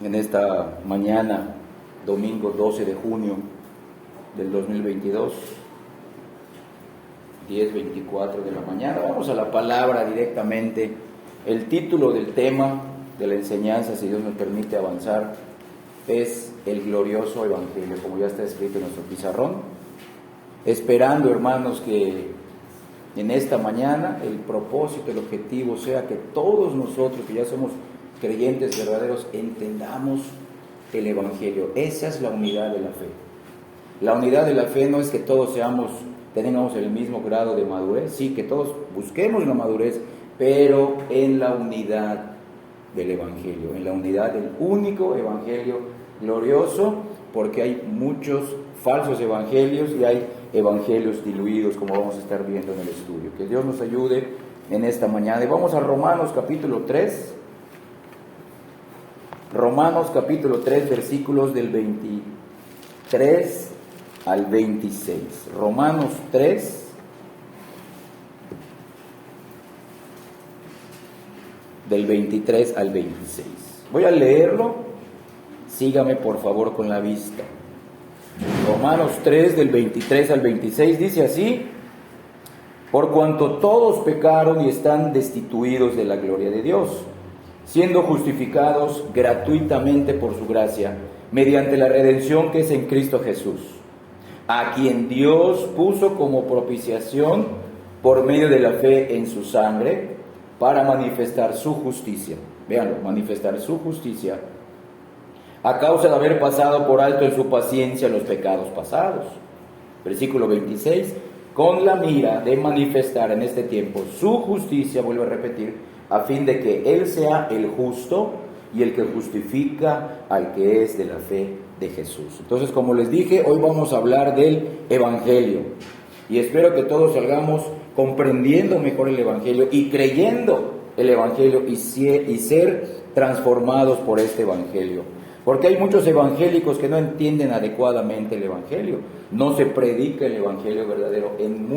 en esta mañana, domingo 12 de junio del 2022, 10:24 de la mañana. Vamos a la palabra directamente. El título del tema de la enseñanza, si Dios nos permite avanzar, es el glorioso evangelio, como ya está escrito en nuestro pizarrón. Esperando, hermanos, que en esta mañana el propósito, el objetivo sea que todos nosotros que ya somos creyentes verdaderos entendamos el evangelio. Esa es la unidad de la fe. La unidad de la fe no es que todos tengamos el mismo grado de madurez, sí, que todos busquemos la madurez, pero en la unidad del evangelio, en la unidad del único evangelio glorioso, porque hay muchos falsos evangelios y hay evangelios diluidos, como vamos a estar viendo en el estudio. Que Dios nos ayude en esta mañana. Y vamos a Romanos capítulo 3. Romanos capítulo 3, versículos del 23 al 26. Romanos 3, del 23 al 26. Voy a leerlo. Sígame por favor con la vista. Romanos 3, del 23 al 26, dice así: por cuanto todos pecaron y están destituidos de la gloria de Dios, siendo justificados gratuitamente por su gracia, mediante la redención que es en Cristo Jesús, a quien Dios puso como propiciación por medio de la fe en su sangre, para manifestar su justicia. Véanlo, manifestar su justicia, a causa de haber pasado por alto en su paciencia los pecados pasados. Versículo 26, con la mira de manifestar en este tiempo su justicia, vuelvo a repetir, a fin de que Él sea el justo y el que justifica al que es de la fe de Jesús. Entonces, como les dije, hoy vamos a hablar del Evangelio. Y espero que todos salgamos comprendiendo mejor el Evangelio y creyendo el Evangelio y ser transformados por este Evangelio. Porque hay muchos evangélicos que no entienden adecuadamente el Evangelio. No se predica el Evangelio verdadero en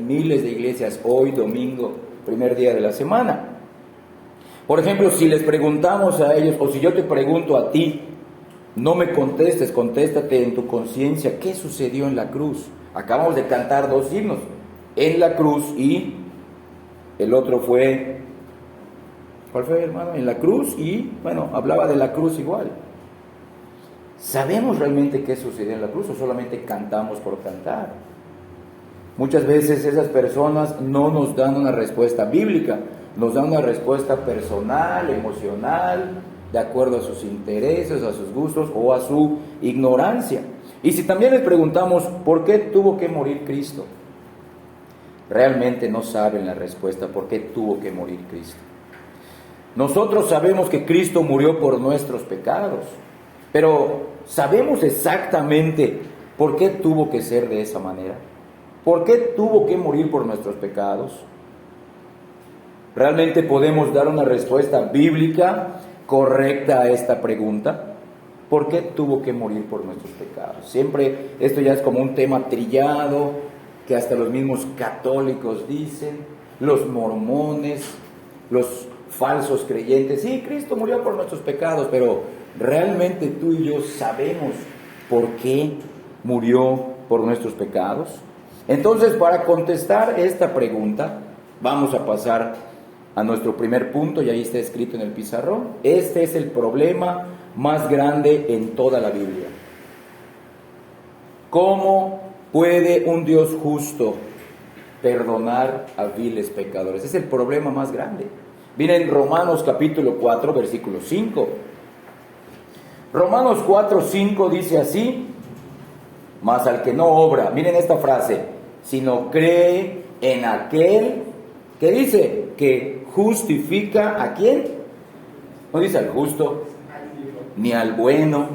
miles de iglesias, hoy domingo, primer día de la semana. Por ejemplo, si les preguntamos a ellos, o si yo te pregunto a ti, no me contestes, contéstate en tu conciencia, ¿qué sucedió en la cruz? Acabamos de cantar dos himnos, en la cruz, y el otro fue, ¿cuál fue, hermano? En la cruz, y bueno, hablaba de la cruz igual. ¿Sabemos realmente qué sucedió en la cruz o solamente cantamos por cantar? Muchas veces esas personas no nos dan una respuesta bíblica, nos dan una respuesta personal, emocional, de acuerdo a sus intereses, a sus gustos o a su ignorancia. Y si también les preguntamos, ¿por qué tuvo que morir Cristo? Realmente no saben la respuesta, ¿por qué tuvo que morir Cristo? Nosotros sabemos que Cristo murió por nuestros pecados, pero ¿sabemos exactamente por qué tuvo que ser de esa manera? ¿Por qué tuvo que morir por nuestros pecados? ¿Realmente podemos dar una respuesta bíblica correcta a esta pregunta? ¿Por qué tuvo que morir por nuestros pecados? Siempre esto ya es como un tema trillado, que hasta los mismos católicos dicen, los mormones, los falsos creyentes. Sí, Cristo murió por nuestros pecados, pero ¿realmente tú y yo sabemos por qué murió por nuestros pecados? Entonces, para contestar esta pregunta, vamos a pasar a nuestro primer punto, y ahí está escrito en el pizarrón. Este es el problema más grande en toda la Biblia. ¿Cómo puede un Dios justo perdonar a viles pecadores? Es el problema más grande. Miren Romanos capítulo 4, versículo 5. Romanos 4, 5 dice así: mas al que no obra, miren esta frase, sino cree en aquel que dice que justifica ¿a quién? No dice al justo, ni al bueno,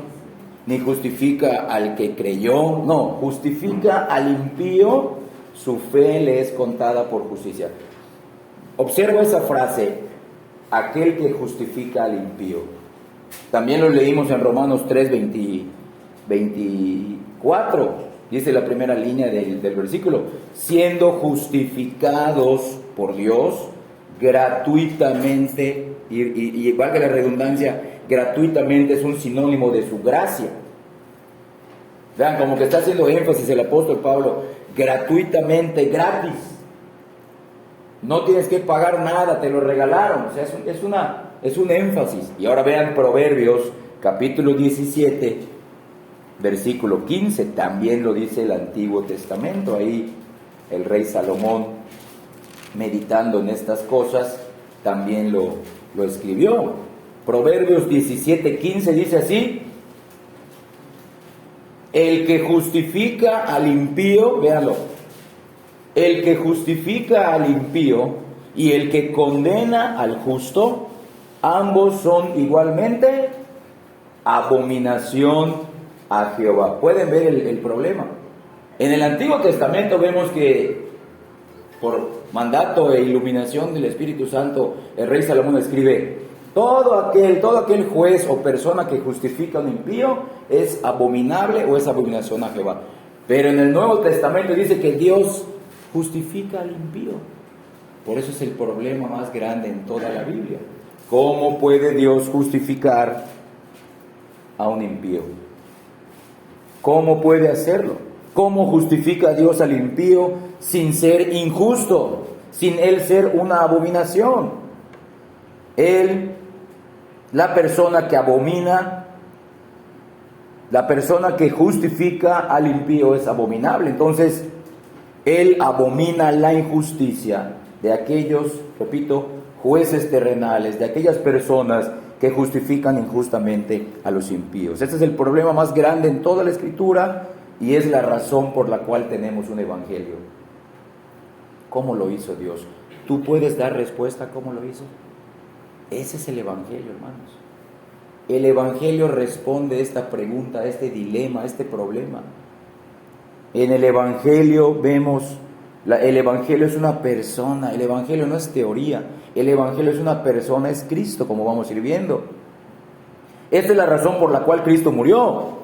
ni justifica al que creyó, no, justifica al impío, su fe le es contada por justicia. Observa esa frase, aquel que justifica al impío. También lo leímos en Romanos 3, 24. Dice la primera línea del versículo: siendo justificados por Dios gratuitamente, y valga la redundancia, gratuitamente es un sinónimo de su gracia. Vean, como que está haciendo énfasis el apóstol Pablo, gratuitamente, gratis. No tienes que pagar nada, te lo regalaron. O sea, es un énfasis. Y ahora vean Proverbios, capítulo 17, versículo 15. También lo dice el Antiguo Testamento. Ahí el rey Salomón, meditando en estas cosas, también lo escribió. Proverbios 17, 15 dice así: el que justifica al impío, véanlo, el que justifica al impío y el que condena al justo, ambos son igualmente abominación a Jehová. ¿Pueden ver el problema? En el Antiguo Testamento vemos que por mandato e iluminación del Espíritu Santo, el rey Salomón escribe: todo aquel juez o persona que justifica a un impío es abominable o es abominación a Jehová. Pero en el Nuevo Testamento dice que Dios justifica al impío. Por eso es el problema más grande en toda la Biblia. ¿Cómo puede Dios justificar a un impío? ¿Cómo puede hacerlo? ¿Cómo justifica Dios al impío sin ser injusto, sin él ser una abominación? Él, la persona que abomina, la persona que justifica al impío es abominable. Entonces, él abomina la injusticia de aquellos, repito, jueces terrenales, de aquellas personas que justifican injustamente a los impíos. Ese es el problema más grande en toda la Escritura y es la razón por la cual tenemos un evangelio. ¿Cómo lo hizo Dios? ¿Tú puedes dar respuesta a cómo lo hizo? Ese es el evangelio, hermanos. El evangelio responde esta pregunta, este dilema, este problema. En el evangelio vemos, el evangelio es una persona, el evangelio no es teoría, el evangelio es una persona, es Cristo, como vamos a ir viendo. Esta es la razón por la cual Cristo murió.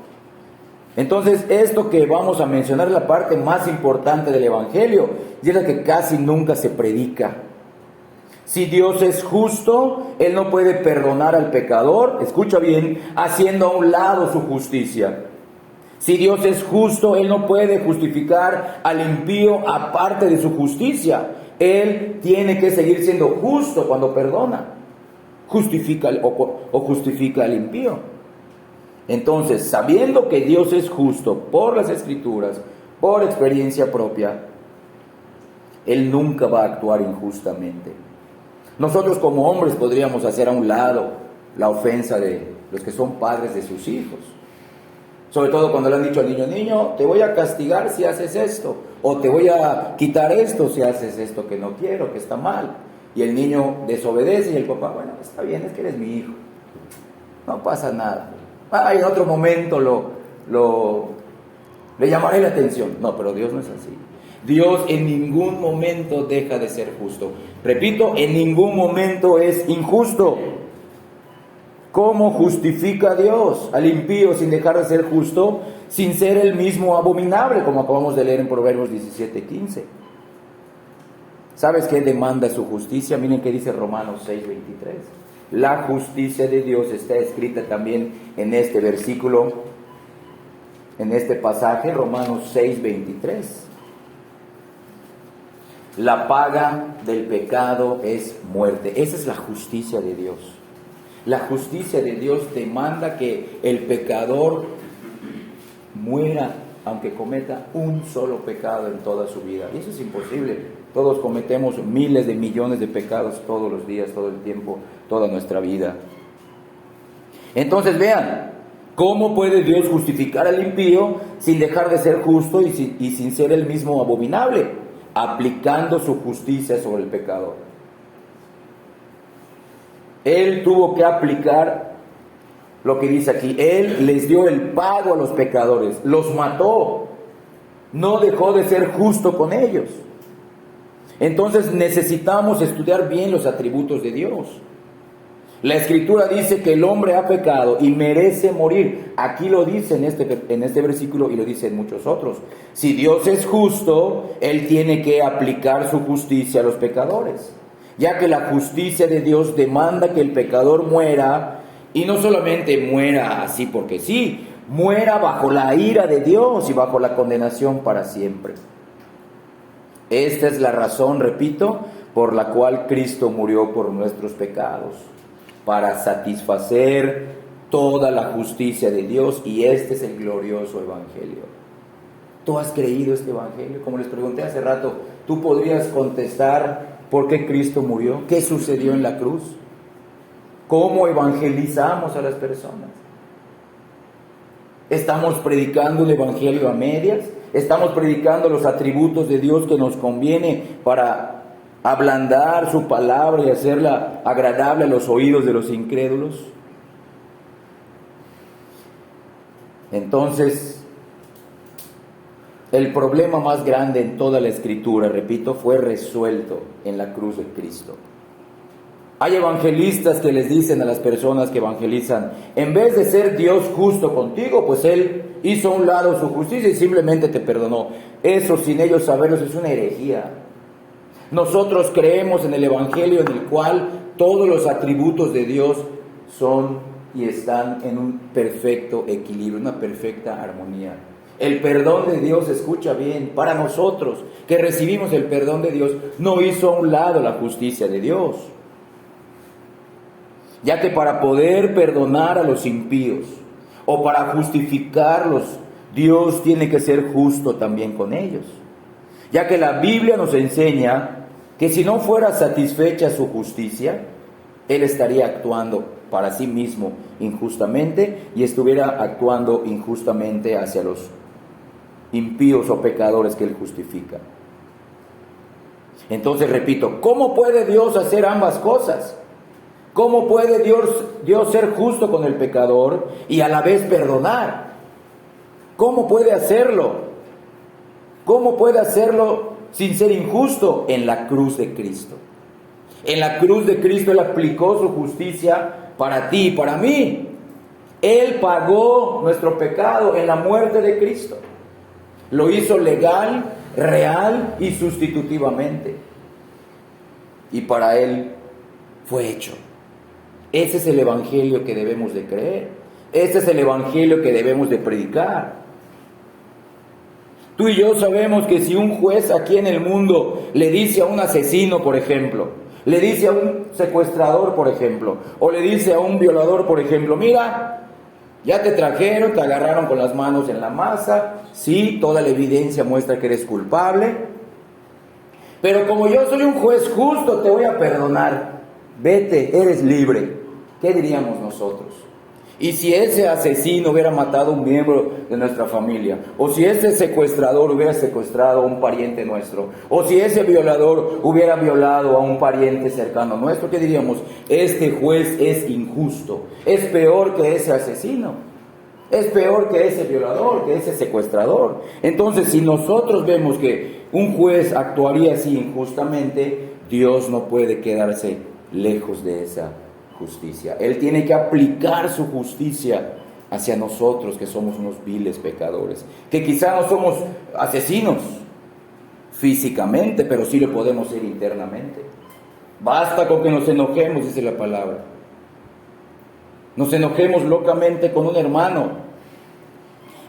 Entonces, esto que vamos a mencionar es la parte más importante del evangelio, y es la que casi nunca se predica. Si Dios es justo, Él no puede perdonar al pecador, escucha bien, haciendo a un lado su justicia. Si Dios es justo, Él no puede justificar al impío aparte de su justicia. Él tiene que seguir siendo justo cuando perdona, justifica al impío. Entonces, sabiendo que Dios es justo por las Escrituras, por experiencia propia, Él nunca va a actuar injustamente. Nosotros como hombres podríamos hacer a un lado la ofensa de los que son padres de sus hijos. Sobre todo cuando le han dicho al niño: niño, te voy a castigar si haces esto, o te voy a quitar esto si haces esto que no quiero, que está mal. Y el niño desobedece y el papá: bueno, está bien, es que eres mi hijo, no pasa nada. En otro momento le llamaré la atención. No, pero Dios no es así. Dios en ningún momento deja de ser justo. Repito, en ningún momento es injusto. ¿Cómo justifica Dios al impío sin dejar de ser justo, sin ser él mismo abominable, como acabamos de leer en Proverbios 17:15? ¿Sabes qué demanda su justicia? Miren qué dice Romanos 6:23. La justicia de Dios está escrita también en este versículo, en este pasaje, Romanos 6:23. La paga del pecado es muerte. Esa es la justicia de Dios. La justicia de Dios demanda que el pecador muera, aunque cometa un solo pecado en toda su vida. Y eso es imposible. Todos cometemos miles de millones de pecados todos los días, todo el tiempo, toda nuestra vida. Entonces vean, ¿cómo puede Dios justificar al impío sin dejar de ser justo y sin ser él mismo abominable? Aplicando su justicia sobre el pecador. Él tuvo que aplicar lo que dice aquí. Él les dio el pago a los pecadores, los mató, no dejó de ser justo con ellos. Entonces necesitamos estudiar bien los atributos de Dios. La Escritura dice que el hombre ha pecado y merece morir. Aquí lo dice en este versículo y lo dice en muchos otros. Si Dios es justo, Él tiene que aplicar su justicia a los pecadores, ya que la justicia de Dios demanda que el pecador muera Y no solamente muera así porque sí, muera bajo la ira de Dios y bajo la condenación para siempre. Esta es la razón, repito, por la cual Cristo murió por nuestros pecados, para satisfacer toda la justicia de Dios, y este es el glorioso evangelio. ¿Tú has creído este evangelio? Como les pregunté hace rato, ¿tú podrías contestar por qué Cristo murió? ¿Qué sucedió en la cruz? ¿Cómo evangelizamos a las personas? ¿Estamos predicando un evangelio a medias? ¿Estamos predicando los atributos de Dios que nos conviene para ablandar su palabra y hacerla agradable a los oídos de los incrédulos? Entonces, el problema más grande en toda la Escritura, repito, fue resuelto en la cruz de Cristo. Hay evangelistas que les dicen a las personas que evangelizan, en vez de ser Dios justo contigo, pues Él hizo a un lado su justicia y simplemente te perdonó. Eso, sin ellos saberlo, es una herejía. Nosotros creemos en el evangelio en el cual todos los atributos de Dios son y están en un perfecto equilibrio, una perfecta armonía. El perdón de Dios, escucha bien, para nosotros que recibimos el perdón de Dios, no hizo a un lado la justicia de Dios. Ya que para poder perdonar a los impíos o para justificarlos, Dios tiene que ser justo también con ellos. Ya que la Biblia nos enseña que si no fuera satisfecha su justicia, Él estaría actuando para sí mismo injustamente y estuviera actuando injustamente hacia los impíos o pecadores que Él justifica. Entonces, repito, ¿cómo puede Dios hacer ambas cosas? ¿Cómo puede Dios ser justo con el pecador y a la vez perdonar? ¿Cómo puede hacerlo? ¿Cómo puede hacerlo sin ser injusto? En la cruz de Cristo. En la cruz de Cristo Él aplicó su justicia para ti y para mí. Él pagó nuestro pecado en la muerte de Cristo. Lo hizo legal, real y sustitutivamente. Y para Él fue hecho. Ese es el evangelio que debemos de creer. Ese es el evangelio que debemos de predicar. Tú y yo sabemos que si un juez aquí en el mundo le dice a un asesino, por ejemplo, le dice a un secuestrador, por ejemplo, o le dice a un violador, por ejemplo, mira, ya te trajeron, te agarraron con las manos en la masa, sí, toda la evidencia muestra que eres culpable, pero como yo soy un juez justo, te voy a perdonar, vete, eres libre. ¿Qué diríamos nosotros? Y si ese asesino hubiera matado a un miembro de nuestra familia, o si ese secuestrador hubiera secuestrado a un pariente nuestro, o si ese violador hubiera violado a un pariente cercano nuestro, ¿qué diríamos? Este juez es injusto, es peor que ese asesino, es peor que ese violador, que ese secuestrador. Entonces, si nosotros vemos que un juez actuaría así injustamente, Dios no puede quedarse lejos de esa justicia. Él tiene que aplicar su justicia hacia nosotros, que somos unos viles pecadores, que quizá no somos asesinos físicamente, pero sí lo podemos ser internamente. Basta con que nos enojemos, dice la palabra. Nos enojemos locamente con un hermano.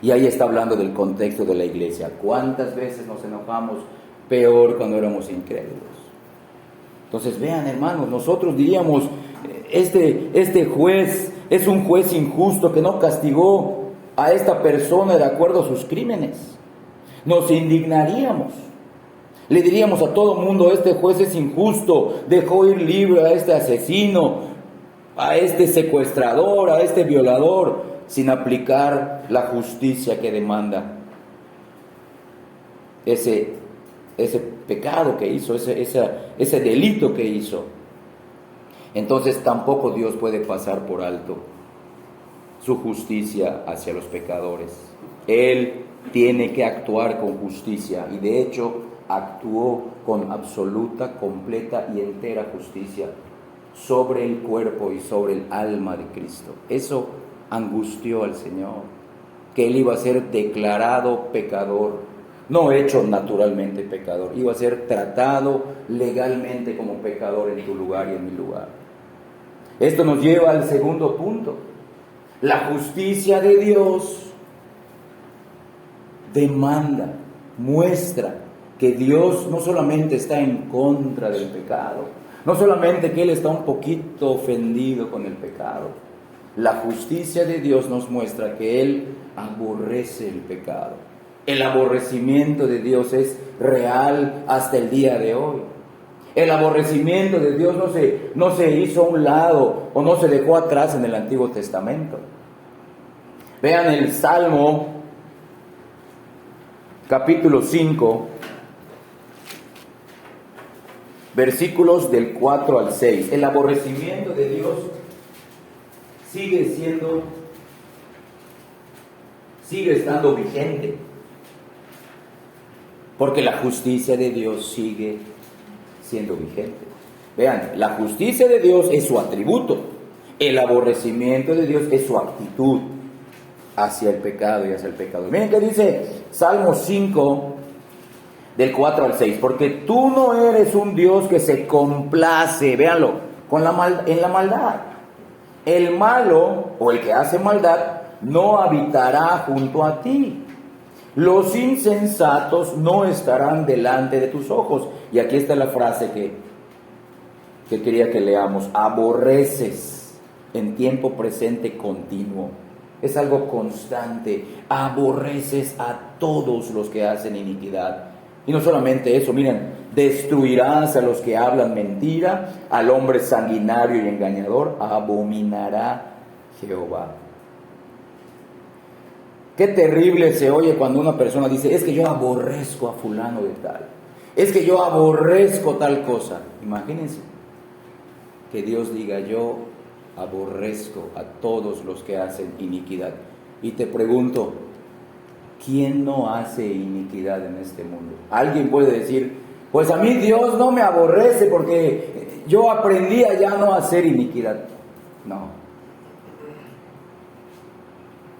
Y ahí está hablando del contexto de la iglesia. ¿Cuántas veces nos enojamos? Peor cuando éramos incrédulos. Entonces vean, hermanos, nosotros diríamos, este juez es un juez injusto que no castigó a esta persona de acuerdo a sus crímenes. Nos indignaríamos. Le diríamos a todo mundo, este juez es injusto, dejó ir libre a este asesino, a este secuestrador, a este violador, sin aplicar la justicia que demanda ese pecado que hizo, ese delito que hizo. Entonces tampoco Dios puede pasar por alto su justicia hacia los pecadores. Él tiene que actuar con justicia, y de hecho actuó con absoluta, completa y entera justicia sobre el cuerpo y sobre el alma de Cristo. Eso angustió al Señor, que Él iba a ser declarado pecador, no hecho naturalmente pecador, iba a ser tratado legalmente como pecador en tu lugar y en mi lugar. Esto nos lleva al segundo punto. La justicia de Dios demanda, muestra que Dios no solamente está en contra del pecado, no solamente que Él está un poquito ofendido con el pecado. La justicia de Dios nos muestra que Él aborrece el pecado. El aborrecimiento de Dios es real hasta el día de hoy. El aborrecimiento de Dios no se hizo a un lado o no se dejó atrás en el Antiguo Testamento. Vean el Salmo capítulo 5, versículos del 4 al 6. El aborrecimiento de Dios sigue estando vigente, porque la justicia de Dios sigue siendo vigente. Vean, la justicia de Dios es su atributo, el aborrecimiento de Dios es su actitud hacia el pecado y hacia el pecador. Miren qué dice Salmo 5, del 4 al 6, porque tú no eres un Dios que se complace, véanlo, en la maldad. El malo o el que hace maldad no habitará junto a ti. Los insensatos no estarán delante de tus ojos. Y aquí está la frase que quería que leamos. Aborreces en tiempo presente continuo. Es algo constante. Aborreces a todos los que hacen iniquidad. Y no solamente eso, miren, destruirás a los que hablan mentira, al hombre sanguinario y engañador, abominará Jehová. Qué terrible se oye cuando una persona dice, es que yo aborrezco a fulano de tal, es que yo aborrezco tal cosa. Imagínense que Dios diga, yo aborrezco a todos los que hacen iniquidad. Y te pregunto, ¿quién no hace iniquidad en este mundo? Alguien puede decir, pues a mí Dios no me aborrece porque yo aprendí a ya no hacer iniquidad. No.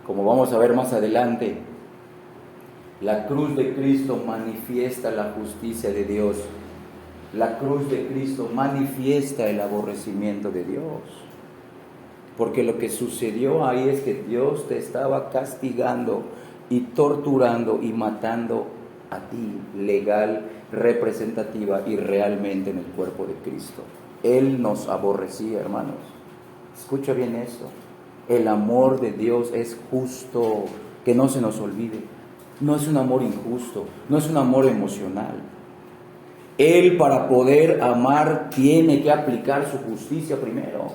Como vamos a ver más adelante, la cruz de Cristo manifiesta la justicia de Dios. La cruz de Cristo manifiesta el aborrecimiento de Dios. Porque lo que sucedió ahí es que Dios te estaba castigando y torturando y matando a ti, legal, representativa y realmente en el cuerpo de Cristo. Él nos aborrecía, hermanos. Escucha bien esto. El amor de Dios es justo, que no se nos olvide. No es un amor injusto, no es un amor emocional. Él, para poder amar, tiene que aplicar su justicia primero.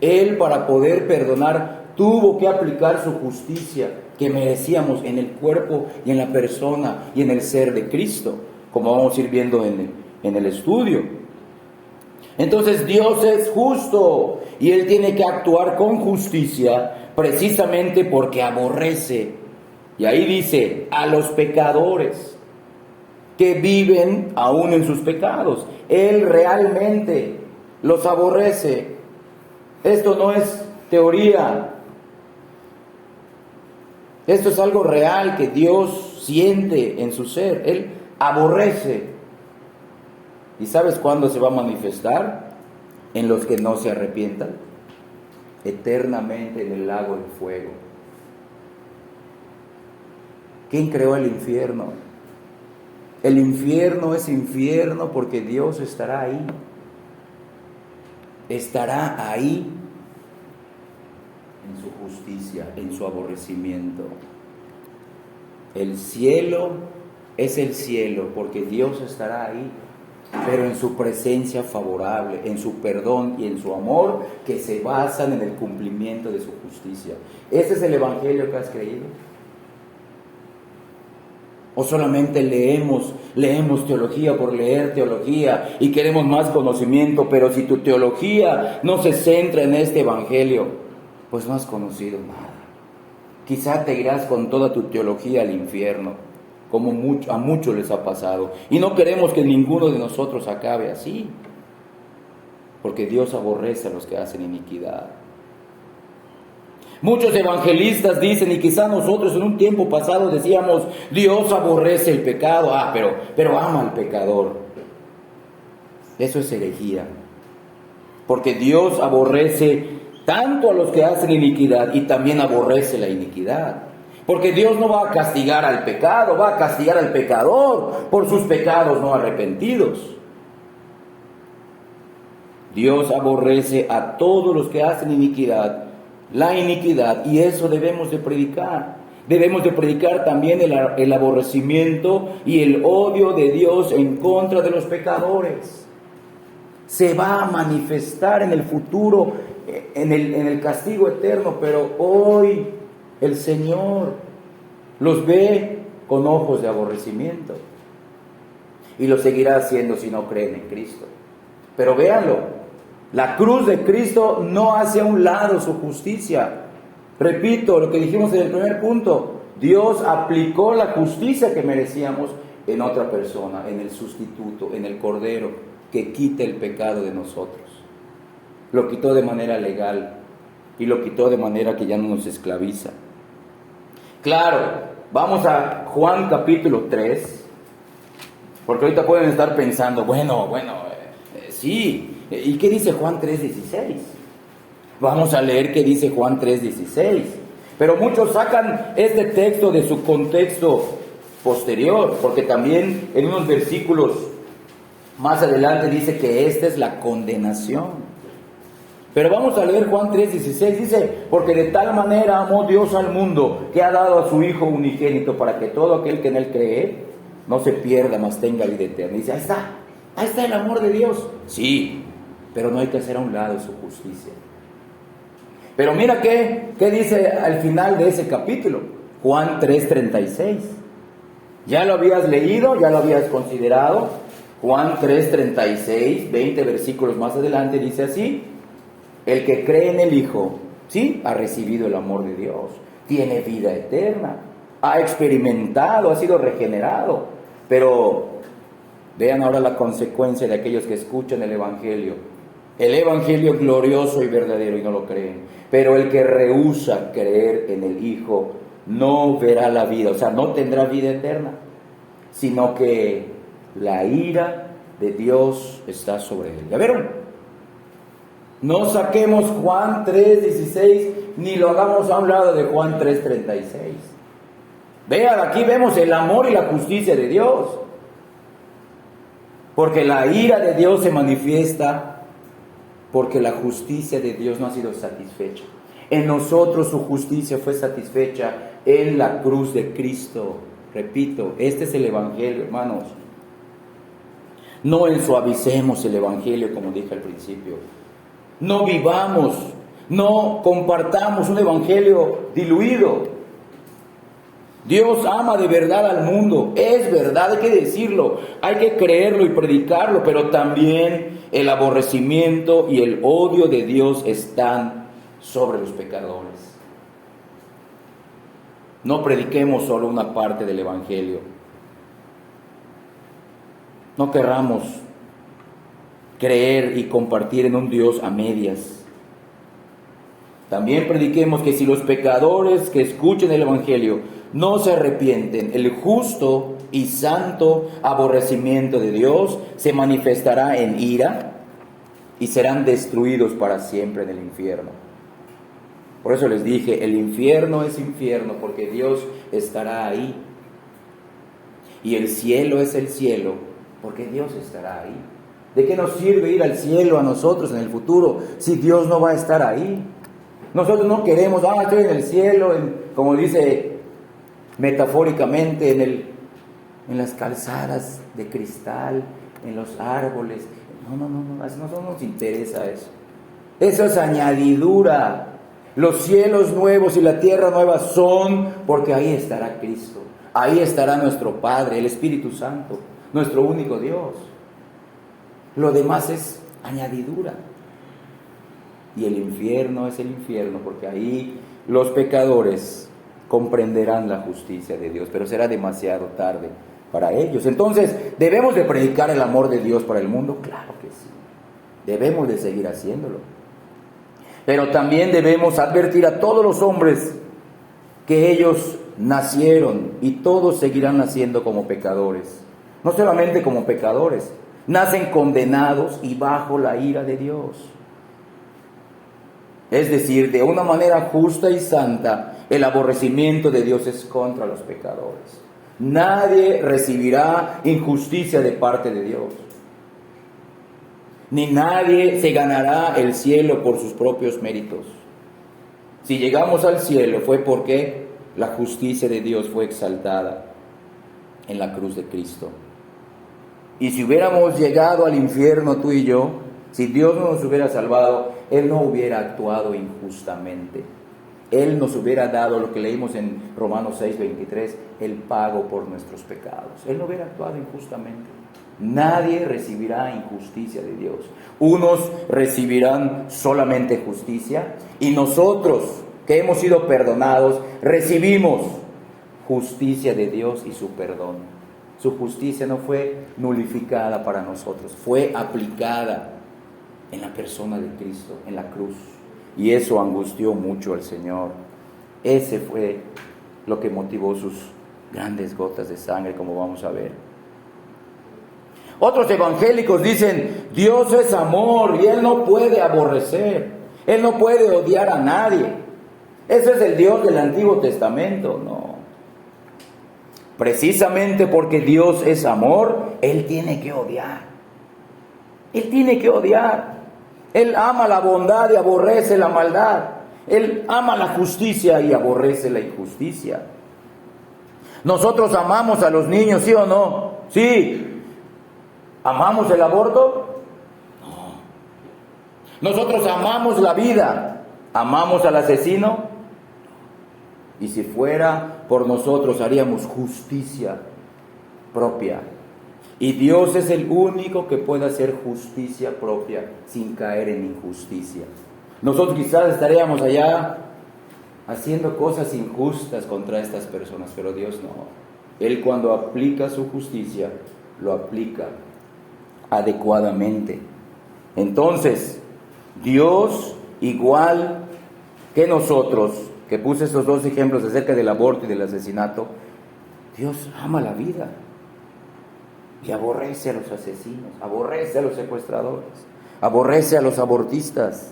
Él, para poder perdonar, tuvo que aplicar su justicia que merecíamos en el cuerpo y en la persona y en el ser de Cristo, como vamos a ir viendo en el estudio. Entonces Dios es justo y Él tiene que actuar con justicia precisamente porque aborrece. Y ahí dice, a los pecadores que viven aún en sus pecados. Él realmente los aborrece. Esto no es teoría. Esto es algo real que Dios siente en su ser. Él aborrece. ¿Y sabes cuándo se va a manifestar? En los que no se arrepientan. Eternamente en el lago de fuego. ¿Quién creó el infierno? El infierno es infierno porque Dios estará ahí. Estará ahí en su justicia, en su aborrecimiento. El cielo es el cielo porque Dios estará ahí, pero en su presencia favorable, en su perdón y en su amor que se basan en el cumplimiento de su justicia. ¿Ese es el evangelio que has creído? ¿O solamente leemos teología por leer teología y queremos más conocimiento, pero si tu teología no se centra en este evangelio, pues no has conocido nada? Quizá te irás con toda tu teología al infierno, como a muchos les ha pasado. Y no queremos que ninguno de nosotros acabe así, porque Dios aborrece a los que hacen iniquidad. Muchos evangelistas dicen, y quizá nosotros en un tiempo pasado decíamos, Dios aborrece el pecado, pero ama al pecador. Eso es herejía. porque Dios aborrece tanto a los que hacen iniquidad y también aborrece la iniquidad. Porque Dios no va a castigar al pecado, va a castigar al pecador por sus pecados no arrepentidos. Dios aborrece a todos los que hacen iniquidad, la iniquidad, y eso debemos de predicar. Debemos de predicar también el aborrecimiento y el odio de Dios en contra de los pecadores. Se va a manifestar en el futuro, en el castigo eterno, pero hoy el Señor los ve con ojos de aborrecimiento y lo seguirá haciendo si no creen en Cristo. Pero véanlo, la cruz de Cristo no hace a un lado su justicia. Repito lo que dijimos en el primer punto, Dios aplicó la justicia que merecíamos en otra persona, en el sustituto, en el Cordero que quita el pecado de nosotros. Lo quitó de manera legal y lo quitó de manera que ya no nos esclaviza. Claro, vamos a Juan capítulo 3, porque ahorita pueden estar pensando, sí, ¿y qué dice Juan 3:16? Vamos a leer qué dice Juan 3:16. Pero muchos sacan este texto de su contexto posterior, porque también en unos versículos más adelante dice que esta es la condenación. Pero vamos a leer Juan 3:16, dice, porque de tal manera amó Dios al mundo, que ha dado a su Hijo unigénito, para que todo aquel que en él cree, no se pierda, mas tenga vida eterna. Dice, ahí está el amor de Dios. Sí, pero no hay que hacer a un lado su justicia. Pero mira qué dice al final de ese capítulo, Juan 3:36. ¿Ya lo habías leído? ¿Ya lo habías considerado? Juan 3:36, 20 versículos más adelante, dice así, el que cree en el Hijo, sí, ha recibido el amor de Dios, tiene vida eterna, ha experimentado, ha sido regenerado. Pero vean ahora la consecuencia de aquellos que escuchan el Evangelio glorioso y verdadero y no lo creen. Pero el que rehúsa creer en el Hijo no verá la vida, o sea, no tendrá vida eterna, sino que la ira de Dios está sobre él. ¿Ya vieron? No saquemos Juan 3:16 ni lo hagamos a un lado de Juan 3:36. Vean, aquí vemos el amor y la justicia de Dios. Porque la ira de Dios se manifiesta porque la justicia de Dios no ha sido satisfecha. En nosotros su justicia fue satisfecha en la cruz de Cristo. Repito, este es el Evangelio, hermanos. No ensuavicemos el Evangelio, como dije al principio. No vivamos, no compartamos un Evangelio diluido. Dios ama de verdad al mundo, es verdad, hay que decirlo, hay que creerlo y predicarlo, pero también el aborrecimiento y el odio de Dios están sobre los pecadores. No prediquemos solo una parte del Evangelio. No querramos creer y compartir en un Dios a medias. También prediquemos que si los pecadores que escuchen el Evangelio no se arrepienten, el justo y santo aborrecimiento de Dios se manifestará en ira y serán destruidos para siempre en el infierno. Por eso les dije, el infierno es infierno porque Dios estará ahí. Y el cielo es el cielo porque Dios estará ahí. ¿De qué nos sirve ir al cielo a nosotros en el futuro si Dios no va a estar ahí? Nosotros no queremos, estoy en el cielo, como dice metafóricamente, en las calzadas de cristal, en los árboles. No nos interesa eso. Eso es añadidura. Los cielos nuevos y la tierra nueva son porque ahí estará Cristo. Ahí estará nuestro Padre, el Espíritu Santo, nuestro único Dios. Lo demás es añadidura. Y el infierno es el infierno, porque ahí los pecadores comprenderán la justicia de Dios, pero será demasiado tarde para ellos. Entonces, ¿debemos de predicar el amor de Dios para el mundo? Claro que sí. Debemos de seguir haciéndolo. Pero también debemos advertir a todos los hombres que ellos nacieron y todos seguirán naciendo como pecadores. No solamente como pecadores, nacen condenados y bajo la ira de Dios. Es decir, de una manera justa y santa, el aborrecimiento de Dios es contra los pecadores. Nadie recibirá injusticia de parte de Dios. Ni nadie se ganará el cielo por sus propios méritos. Si llegamos al cielo fue porque la justicia de Dios fue exaltada en la cruz de Cristo. Y si hubiéramos llegado al infierno tú y yo, si Dios no nos hubiera salvado, Él no hubiera actuado injustamente. Él nos hubiera dado lo que leímos en Romanos 6:23, el pago por nuestros pecados. Él no hubiera actuado injustamente. Nadie recibirá injusticia de Dios. Unos recibirán solamente justicia y nosotros, que hemos sido perdonados, recibimos justicia de Dios y su perdón. Su justicia no fue nulificada para nosotros, fue aplicada en la persona de Cristo, en la cruz. Y eso angustió mucho al Señor. Ese fue lo que motivó sus grandes gotas de sangre, como vamos a ver. Otros evangélicos dicen, Dios es amor y Él no puede aborrecer. Él no puede odiar a nadie. Ese es el Dios del Antiguo Testamento. No. Precisamente porque Dios es amor, Él tiene que odiar. Él tiene que odiar. Él ama la bondad y aborrece la maldad. Él ama la justicia y aborrece la injusticia. Nosotros amamos a los niños, ¿sí o no? Sí. ¿Amamos el aborto? No. Nosotros amamos la vida. ¿Amamos al asesino? Y si fuera por nosotros, haríamos justicia propia. Y Dios es el único que puede hacer justicia propia sin caer en injusticia. Nosotros quizás estaríamos allá haciendo cosas injustas contra estas personas, pero Dios no. Él cuando aplica su justicia, lo aplica adecuadamente. Entonces, Dios, igual que nosotros, que puse estos dos ejemplos acerca del aborto y del asesinato, Dios ama la vida. Y aborrece a los asesinos, aborrece a los secuestradores, aborrece a los abortistas.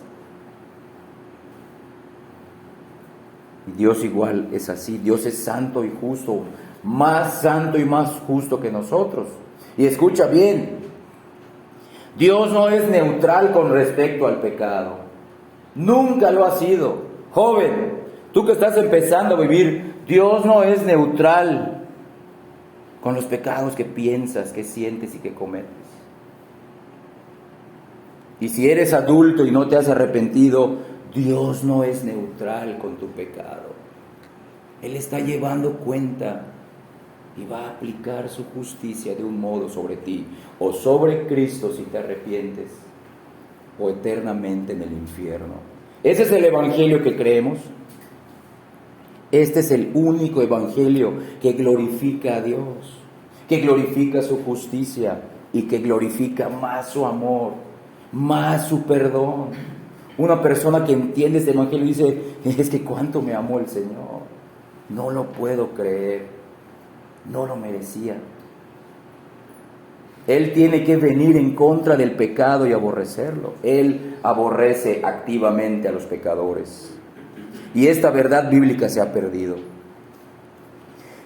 Y Dios igual es así, Dios es santo y justo, más santo y más justo que nosotros. Y escucha bien, Dios no es neutral con respecto al pecado, nunca lo ha sido. Joven, tú que estás empezando a vivir, Dios no es neutral con los pecados que piensas, que sientes y que cometes. Y si eres adulto y no te has arrepentido, Dios no es neutral con tu pecado. Él está llevando cuenta y va a aplicar su justicia de un modo sobre ti, o sobre Cristo si te arrepientes, o eternamente en el infierno. Ese es el evangelio que creemos. Este es el único evangelio que glorifica a Dios, que glorifica su justicia y que glorifica más su amor, más su perdón. Una persona que entiende este evangelio dice, es que cuánto me amó el Señor. No lo puedo creer, no lo merecía. Él tiene que venir en contra del pecado y aborrecerlo. Él aborrece activamente a los pecadores. Y esta verdad bíblica se ha perdido.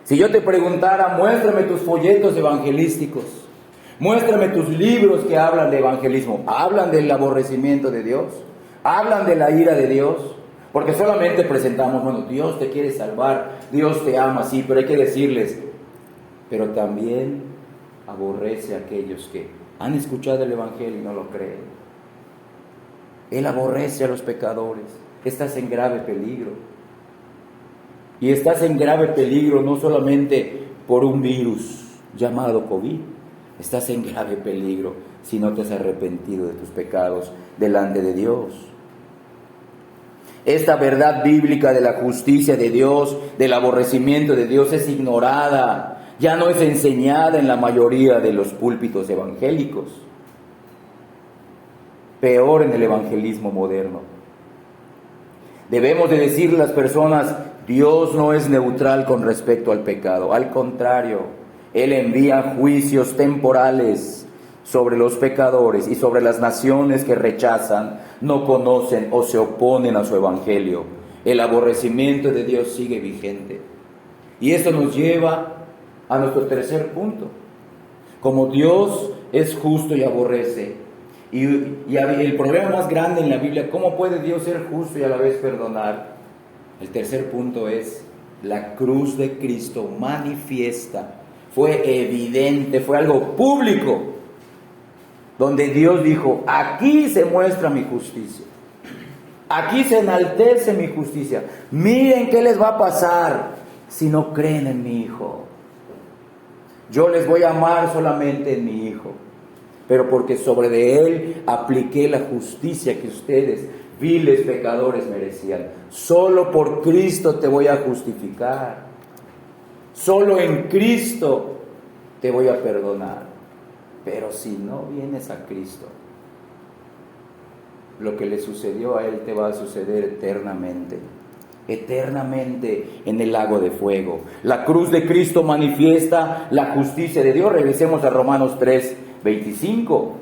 Si yo te preguntara, muéstrame tus folletos evangelísticos, muéstrame tus libros que hablan de evangelismo, ¿hablan del aborrecimiento de Dios? ¿Hablan de la ira de Dios? Porque solamente presentamos, bueno, Dios te quiere salvar, Dios te ama, sí, pero hay que decirles, pero también aborrece a aquellos que han escuchado el evangelio y no lo creen. Él aborrece a los pecadores. Estás en grave peligro. Y estás en grave peligro no solamente por un virus llamado COVID. Estás en grave peligro si no te has arrepentido de tus pecados delante de Dios. Esta verdad bíblica de la justicia de Dios, del aborrecimiento de Dios, es ignorada. Ya no es enseñada en la mayoría de los púlpitos evangélicos. Peor en el evangelismo moderno. Debemos de decirle a las personas, Dios no es neutral con respecto al pecado. Al contrario, Él envía juicios temporales sobre los pecadores y sobre las naciones que rechazan, no conocen o se oponen a su evangelio. El aborrecimiento de Dios sigue vigente. Y esto nos lleva a nuestro tercer punto. Como Dios es justo y aborrece, y el problema más grande en la Biblia, ¿cómo puede Dios ser justo y a la vez perdonar? El tercer punto es, la cruz de Cristo manifiesta, fue evidente, fue algo público, donde Dios dijo, aquí se muestra mi justicia, aquí se enaltece mi justicia, miren qué les va a pasar si no creen en mi Hijo. Yo les voy a amar solamente en mi Hijo, pero porque sobre de Él apliqué la justicia que ustedes, viles pecadores, merecían. Solo por Cristo te voy a justificar. Solo en Cristo te voy a perdonar. Pero si no vienes a Cristo, lo que le sucedió a Él te va a suceder eternamente. Eternamente en el lago de fuego. La cruz de Cristo manifiesta la justicia de Dios. Regresemos a Romanos 3:25.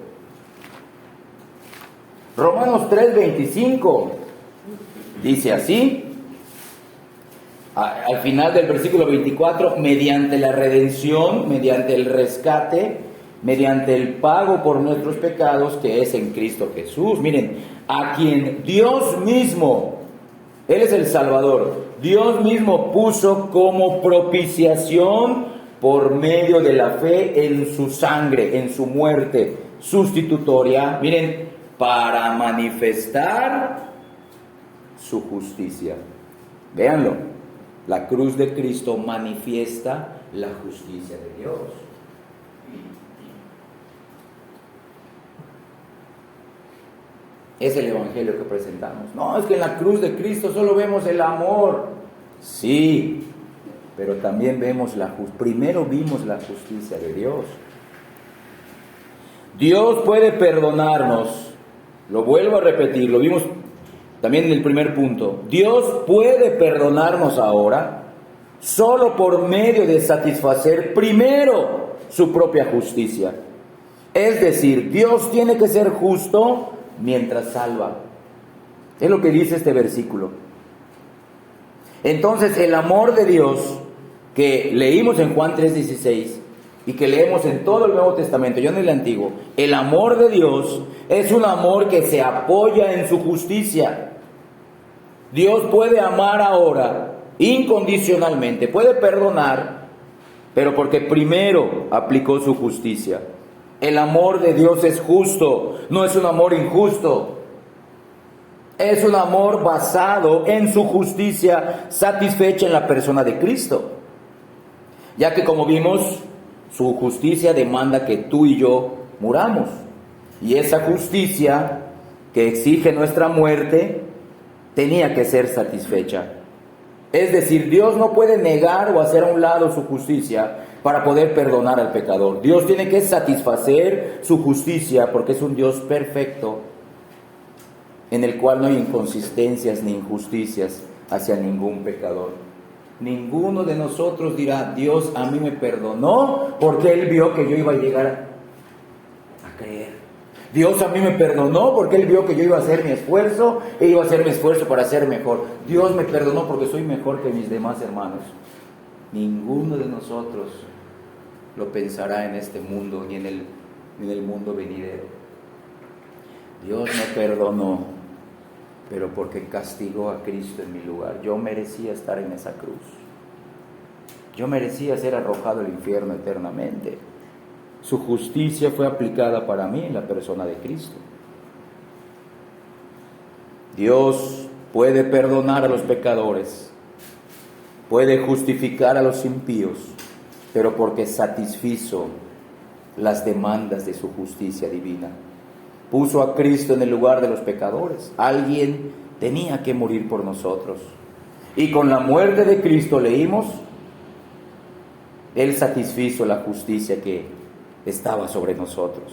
Romanos 3:25 dice así, al final del versículo 24, mediante la redención, mediante el rescate, mediante el pago por nuestros pecados que es en Cristo Jesús. Miren, a quien Dios mismo, Él es el Salvador, Dios mismo puso como propiciación por medio de la fe en su sangre, en su muerte sustitutoria, miren, para manifestar su justicia. Véanlo, la cruz de Cristo manifiesta la justicia de Dios. Es el evangelio que presentamos. No, es que en la cruz de Cristo solo vemos el amor. Sí, pero también vemos primero vimos la justicia de Dios. Dios puede perdonarnos. Lo vuelvo a repetir, lo vimos también en el primer punto. Dios puede perdonarnos ahora solo por medio de satisfacer primero su propia justicia. Es decir, Dios tiene que ser justo mientras salva. Es lo que dice este versículo. Entonces, el amor de Dios que leímos en Juan 3:16 y que leemos en todo el Nuevo Testamento, yo en el Antiguo, el amor de Dios es un amor que se apoya en su justicia. Dios puede amar ahora incondicionalmente, puede perdonar, pero porque primero aplicó su justicia. El amor de Dios es justo, no es un amor injusto. Es un amor basado en su justicia, satisfecha en la persona de Cristo. Ya que, como vimos, su justicia demanda que tú y yo muramos. Y esa justicia que exige nuestra muerte tenía que ser satisfecha. Es decir, Dios no puede negar o hacer a un lado su justicia para poder perdonar al pecador. Dios tiene que satisfacer su justicia porque es un Dios perfecto en el cual no hay inconsistencias ni injusticias hacia ningún pecador. Ninguno de nosotros dirá, Dios a mí me perdonó porque Él vio que yo iba a llegar a creer. Dios a mí me perdonó porque Él vio que yo iba a hacer mi esfuerzo e iba a hacer mi esfuerzo para ser mejor. Dios me perdonó porque soy mejor que mis demás hermanos. Ninguno de nosotros lo pensará en este mundo ni en el mundo venidero. Dios me perdonó, pero porque castigó a Cristo en mi lugar. Yo merecía estar en esa cruz. Yo merecía ser arrojado al infierno eternamente. Su justicia fue aplicada para mí en la persona de Cristo. Dios puede perdonar a los pecadores, puede justificar a los impíos, pero porque satisfizo las demandas de su justicia divina. Puso a Cristo en el lugar de los pecadores. Alguien tenía que morir por nosotros. Y con la muerte de Cristo leímos, Él satisfizo la justicia que estaba sobre nosotros.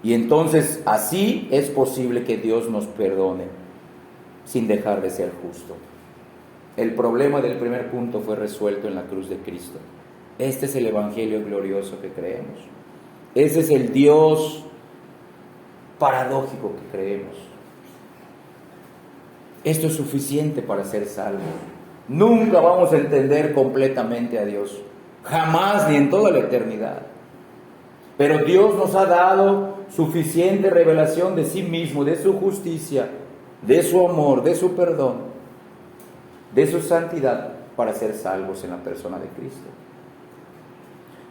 Y entonces así es posible que Dios nos perdone sin dejar de ser justo. El problema del primer punto fue resuelto en la cruz de Cristo. Este es el evangelio glorioso que creemos. Ese es el Dios paradójico que creemos. Esto es suficiente para ser salvo. Nunca vamos a entender completamente a Dios, jamás ni en toda la eternidad. Pero Dios nos ha dado suficiente revelación de sí mismo, de su justicia, de su amor, de su perdón, de su santidad, para ser salvos en la persona de Cristo.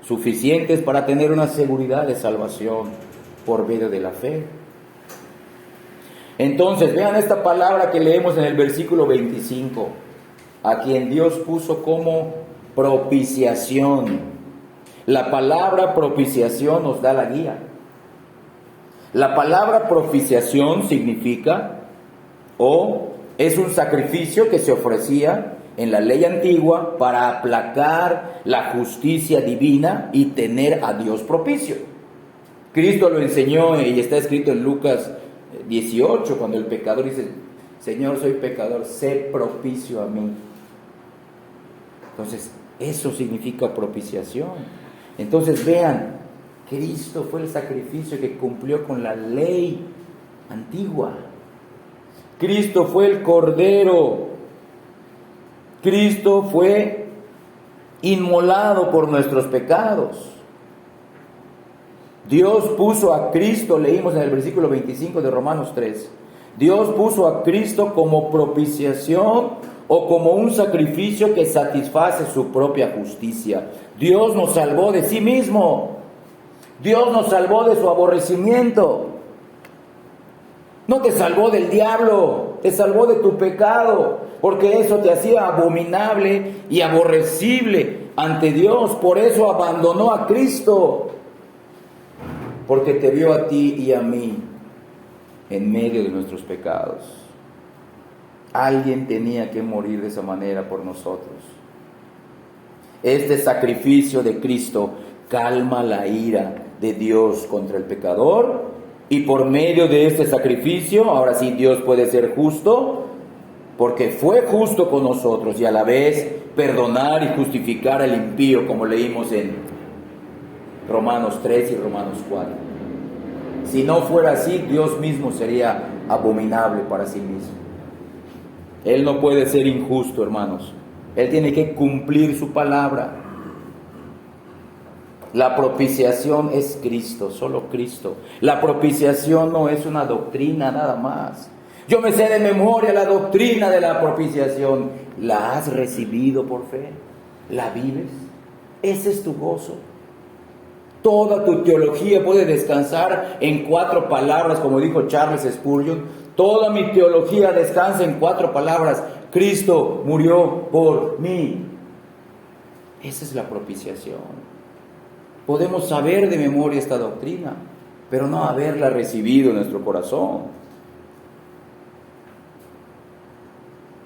Suficientes para tener una seguridad de salvación por medio de la fe. Entonces, vean esta palabra que leemos en el versículo 25, a quien Dios puso como propiciación. La palabra propiciación nos da la guía. La palabra propiciación significa, es un sacrificio que se ofrecía en la ley antigua para aplacar la justicia divina y tener a Dios propicio. Cristo lo enseñó y está escrito en Lucas 18, cuando el pecador dice: Señor, soy pecador, sé propicio a mí. Entonces, eso significa propiciación. Entonces, vean, Cristo fue el sacrificio que cumplió con la ley antigua. Cristo fue el Cordero. Cristo fue inmolado por nuestros pecados. Dios puso a Cristo, leímos en el versículo 25 de Romanos 3, Dios puso a Cristo como propiciación o como un sacrificio que satisface su propia justicia. Dios nos salvó de sí mismo. Dios nos salvó de su aborrecimiento. No te salvó del diablo, te salvó de tu pecado, porque eso te hacía abominable y aborrecible ante Dios. Por eso abandonó a Cristo, porque te vio a ti y a mí en medio de nuestros pecados. Alguien tenía que morir de esa manera por nosotros. Este sacrificio de Cristo calma la ira de Dios contra el pecador, y por medio de este sacrificio, ahora sí Dios puede ser justo, porque fue justo con nosotros, y a la vez perdonar y justificar al impío, como leímos en Romanos 3 y Romanos 4. Si no fuera así, Dios mismo sería abominable para sí mismo. Él no puede ser injusto, hermanos. Él tiene que cumplir su palabra. La propiciación es Cristo, solo Cristo. La propiciación no es una doctrina nada más. Yo me sé de memoria la doctrina de la propiciación. ¿La has recibido por fe? ¿La vives? Ese es tu gozo. Toda tu teología puede descansar en 4 palabras, como dijo Charles Spurgeon. Toda mi teología descansa en 4 palabras. Cristo murió por mí. Esa es la propiciación. Podemos saber de memoria esta doctrina, pero no haberla recibido en nuestro corazón.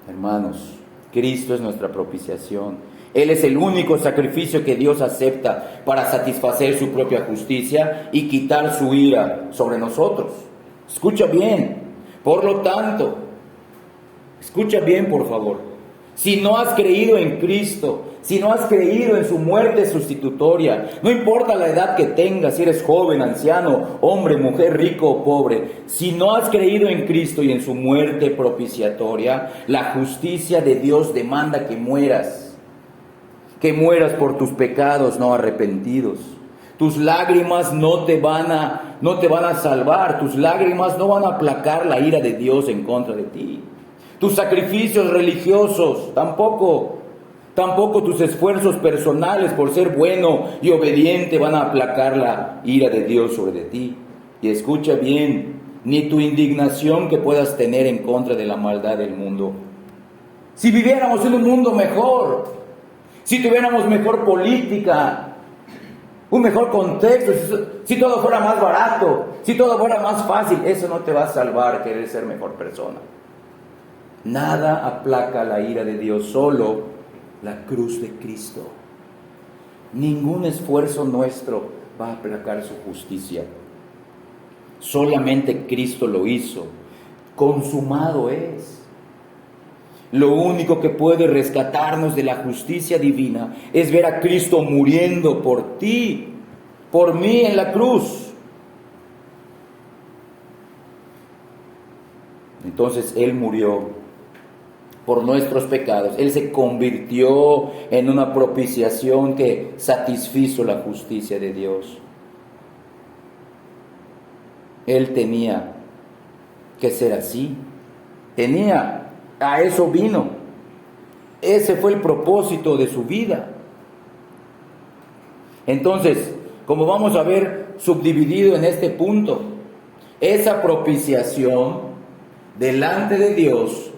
Hermanos, Cristo es nuestra propiciación. Él es el único sacrificio que Dios acepta para satisfacer su propia justicia y quitar su ira sobre nosotros. Escucha bien. Por lo tanto, escucha bien, por favor. Si no has creído en Cristo, si no has creído en su muerte sustitutoria, no importa la edad que tengas, si eres joven, anciano, hombre, mujer, rico o pobre, si no has creído en Cristo y en su muerte propiciatoria, la justicia de Dios demanda que mueras por tus pecados no arrepentidos. Tus lágrimas no te van a salvar, tus lágrimas no van a aplacar la ira de Dios en contra de ti. Tus sacrificios religiosos, tampoco tus esfuerzos personales por ser bueno y obediente van a aplacar la ira de Dios sobre de ti. Y escucha bien, ni tu indignación que puedas tener en contra de la maldad del mundo. Si viviéramos en un mundo mejor, si tuviéramos mejor política, un mejor contexto, si todo fuera más barato, si todo fuera más fácil, eso no te va a salvar querer ser mejor persona. Nada aplaca la ira de Dios, solo la cruz de Cristo. Ningún esfuerzo nuestro va a aplacar su justicia. Solamente Cristo lo hizo. Consumado es. Lo único que puede rescatarnos de la justicia divina es ver a Cristo muriendo por ti. por mí en la cruz. Entonces Él murió por nuestros pecados. Él se convirtió en una propiciación que satisfizo la justicia de Dios. Él tenía que ser así. A eso vino. Ese fue el propósito de su vida. Entonces, como vamos a ver subdividido en este punto, esa propiciación delante de Dios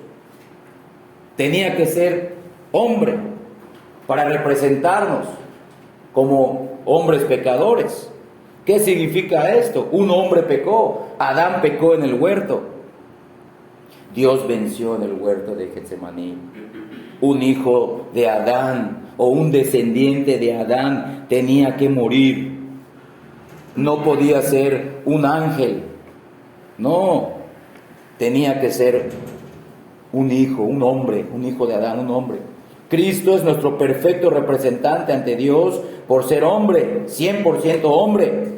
tenía que ser hombre para representarnos como hombres pecadores. ¿Qué significa esto? Un hombre pecó, Adán pecó en el huerto. Dios venció en el huerto de Getsemaní. Un hijo de Adán o un descendiente de Adán tenía que morir. No podía ser un ángel. No, tenía que ser un hijo, un hombre, un hijo de Adán, un hombre. Cristo es nuestro perfecto representante ante Dios por ser hombre, 100% hombre.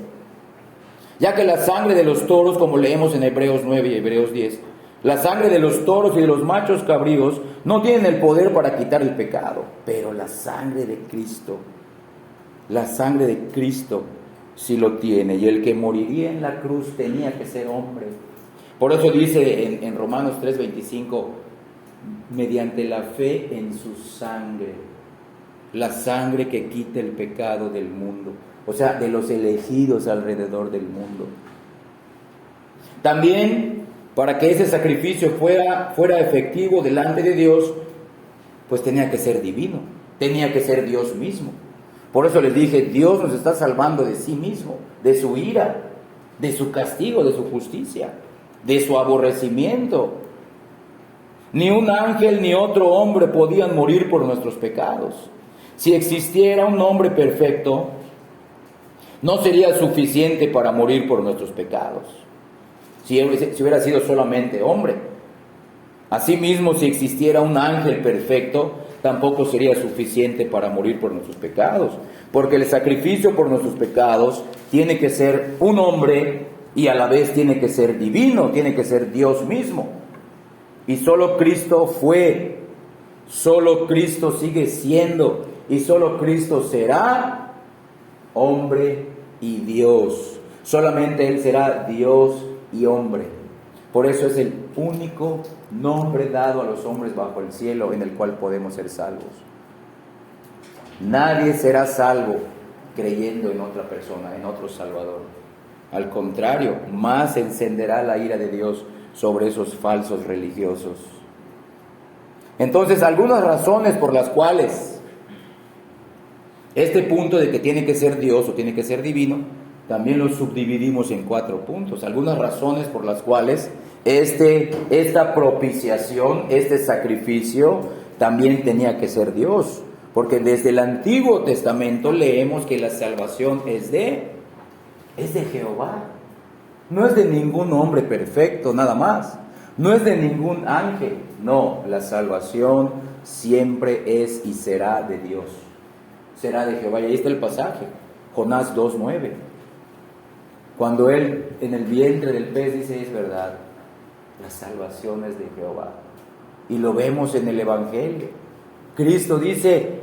Ya que la sangre de los toros, como leemos en Hebreos 9 y Hebreos 10, la sangre de los toros y de los machos cabríos no tienen el poder para quitar el pecado, pero la sangre de Cristo sí lo tiene, y el que moriría en la cruz tenía que ser hombre. Por eso dice en Romanos 3:25, mediante la fe en su sangre, la sangre que quita el pecado del mundo, o sea, de los elegidos alrededor del mundo. También, para que ese sacrificio fuera efectivo delante de Dios, pues tenía que ser divino, tenía que ser Dios mismo. Por eso les dije, Dios nos está salvando de sí mismo, de su ira, de su castigo, de su justicia, de su aborrecimiento. Ni un ángel ni otro hombre podían morir por nuestros pecados. Si existiera un hombre perfecto, no sería suficiente para morir por nuestros pecados, si hubiera sido solamente hombre. Asimismo, si existiera un ángel perfecto, tampoco sería suficiente para morir por nuestros pecados, porque el sacrificio por nuestros pecados tiene que ser un hombre y a la vez tiene que ser divino, tiene que ser Dios mismo. Y solo Cristo fue, solo Cristo sigue siendo, y solo Cristo será hombre y Dios. Solamente Él será Dios y hombre. Por eso es el único nombre dado a los hombres bajo el cielo en el cual podemos ser salvos. Nadie será salvo creyendo en otra persona, en otro Salvador. Al contrario, más se encenderá la ira de Dios sobre esos falsos religiosos. Entonces, algunas razones por las cuales este punto de que tiene que ser Dios o tiene que ser divino, también lo subdividimos en 4 puntos. Algunas razones por las cuales esta propiciación, este sacrificio, también tenía que ser Dios. Porque desde el Antiguo Testamento leemos que la salvación es de Jehová. No es de ningún hombre perfecto, nada más. No es de ningún ángel. No, la salvación siempre es y será de Dios. Será de Jehová. Y ahí está el pasaje, Jonás 2:9. Cuando él en el vientre del pez dice, es verdad, la salvación es de Jehová. Y lo vemos en el Evangelio. Cristo dice,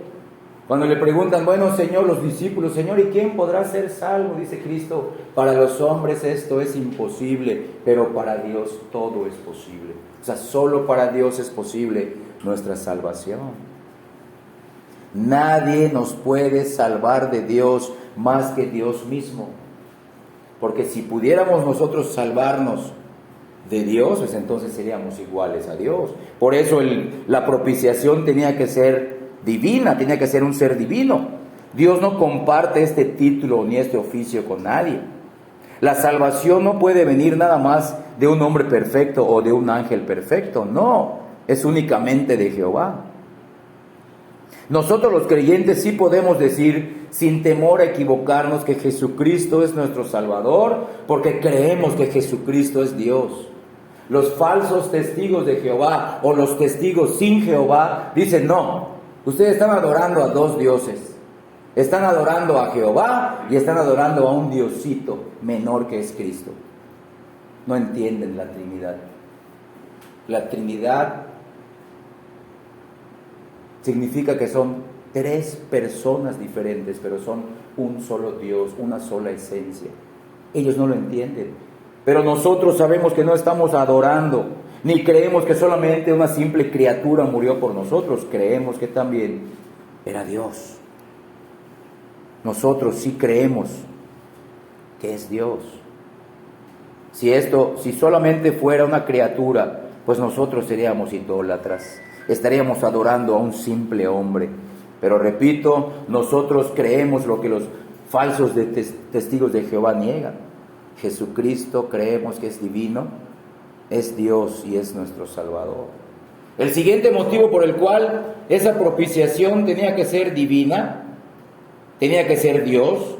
cuando le preguntan, bueno, Señor, los discípulos, Señor, ¿y quién podrá ser salvo? Dice Cristo, para los hombres esto es imposible, pero para Dios todo es posible. O sea, solo para Dios es posible nuestra salvación. Nadie nos puede salvar de Dios más que Dios mismo. Porque si pudiéramos nosotros salvarnos de Dios, pues entonces seríamos iguales a Dios. Por eso la propiciación tenía que ser divina, tenía que ser un ser divino. Dios no comparte este título ni este oficio con nadie. La salvación no puede venir nada más de un hombre perfecto o de un ángel perfecto, no, es únicamente de Jehová. Nosotros los creyentes sí podemos decir sin temor a equivocarnos que Jesucristo es nuestro Salvador, porque creemos que Jesucristo es Dios. Los falsos testigos de Jehová o los testigos sin Jehová dicen, no, ustedes están adorando a 2 dioses. Están adorando a Jehová y están adorando a un diosito menor que es Cristo. No entienden la Trinidad. La Trinidad significa que son tres personas diferentes, pero son un solo Dios, una sola esencia. Ellos no lo entienden. Pero nosotros sabemos que no estamos adorando, ni creemos que solamente una simple criatura murió por nosotros. Creemos que también era Dios. Nosotros sí creemos que es Dios. Si solamente fuera una criatura, pues nosotros seríamos idólatras. Estaríamos adorando a un simple hombre. Pero repito, nosotros creemos lo que los falsos testigos de Jehová niegan. Jesucristo creemos que es divino, es Dios y es nuestro Salvador. El siguiente motivo por el cual esa propiciación tenía que ser divina, tenía que ser Dios,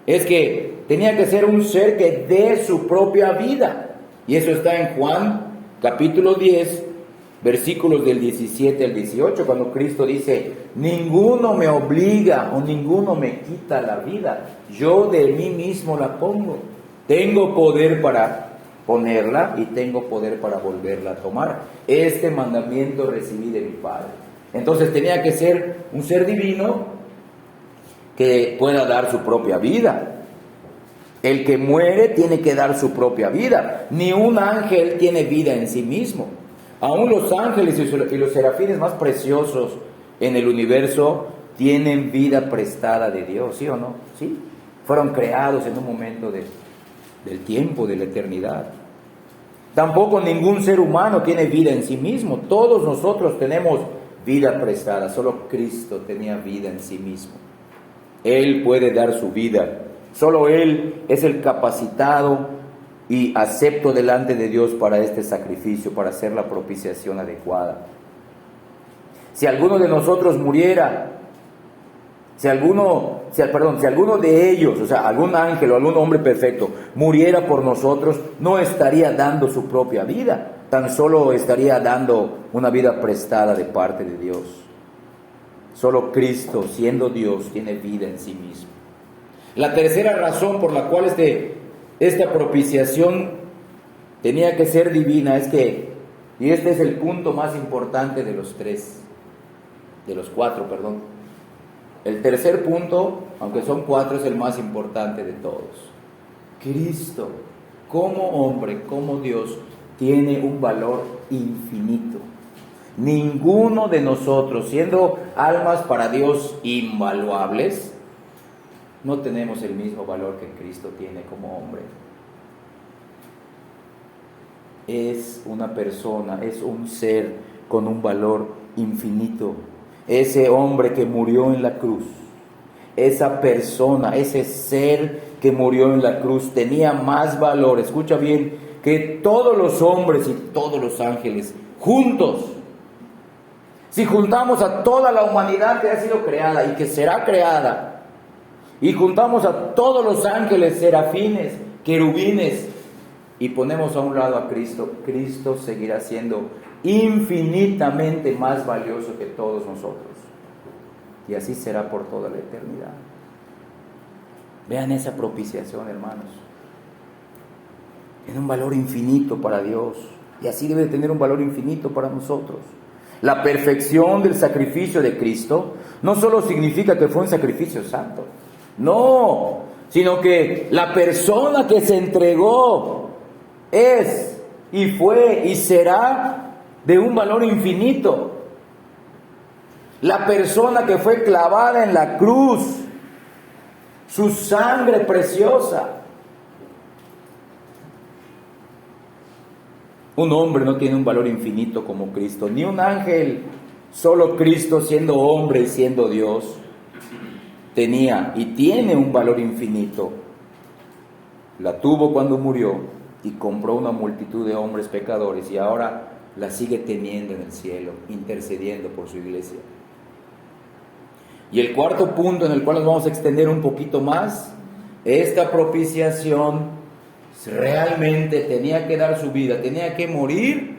es que tenía que ser un ser que dé su propia vida. Y eso está en Juan capítulo 10, versículos del 17 al 18, cuando Cristo dice: ninguno me obliga o ninguno me quita la vida, yo de mí mismo la pongo. Tengo poder para ponerla y tengo poder para volverla a tomar. Este mandamiento recibí de mi Padre. Entonces tenía que ser un ser divino que pueda dar su propia vida. El que muere tiene que dar su propia vida. Ni un ángel tiene vida en sí mismo. Aún los ángeles y los serafines más preciosos en el universo tienen vida prestada de Dios, ¿sí o no? Sí. Fueron creados en un momento del tiempo, de la eternidad. Tampoco ningún ser humano tiene vida en sí mismo. Todos nosotros tenemos vida prestada. Solo Cristo tenía vida en sí mismo. Él puede dar su vida. Solo Él es el capacitado y acepto delante de Dios para este sacrificio, para hacer la propiciación adecuada. Si alguno de nosotros muriera, si alguno de ellos, o sea, algún ángel o algún hombre perfecto, muriera por nosotros, no estaría dando su propia vida, tan solo estaría dando una vida prestada de parte de Dios. Solo Cristo, siendo Dios, tiene vida en sí mismo. La tercera razón por la cual esta propiciación tenía que ser divina es que, y este es el punto más importante de los cuatro. El tercer punto, aunque son cuatro, es el más importante de todos. Cristo, como hombre, como Dios, tiene un valor infinito. Ninguno de nosotros, siendo almas para Dios invaluables, no tenemos el mismo valor que Cristo tiene como hombre. Es una persona, es un ser con un valor infinito. Ese hombre que murió en la cruz, esa persona, ese ser que murió en la cruz tenía más valor, escucha bien, que todos los hombres y todos los ángeles juntos. Si juntamos a toda la humanidad que ha sido creada y que será creada, y juntamos a todos los ángeles, serafines, querubines, y ponemos a un lado a Cristo, Cristo seguirá siendo infinitamente más valioso que todos nosotros. Y así será por toda la eternidad. Vean esa propiciación, hermanos. Tiene un valor infinito para Dios. Y así debe tener un valor infinito para nosotros. La perfección del sacrificio de Cristo no solo significa que fue un sacrificio santo. No, sino que la persona que se entregó es y fue y será de un valor infinito. La persona que fue clavada en la cruz, su sangre preciosa. Un hombre no tiene un valor infinito como Cristo, ni un ángel. Solo Cristo, siendo hombre y siendo Dios, tenía y tiene un valor infinito. La tuvo cuando murió y compró una multitud de hombres pecadores, y ahora la sigue teniendo en el cielo, intercediendo por su iglesia. Y el cuarto punto en el cual nos vamos a extender un poquito más, esta propiciación realmente tenía que dar su vida, tenía que morir,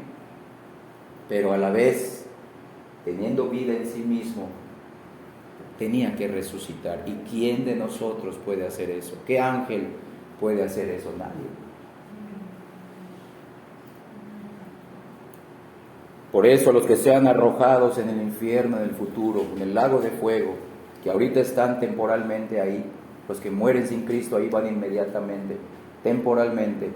pero a la vez, teniendo vida en sí mismo, tenía que resucitar. ¿Y quién de nosotros puede hacer eso? ¿Qué ángel puede hacer eso? Nadie. Por eso los que sean arrojados en el infierno en el futuro, en el lago de fuego, que ahorita están temporalmente ahí, los que mueren sin Cristo ahí van inmediatamente, temporalmente,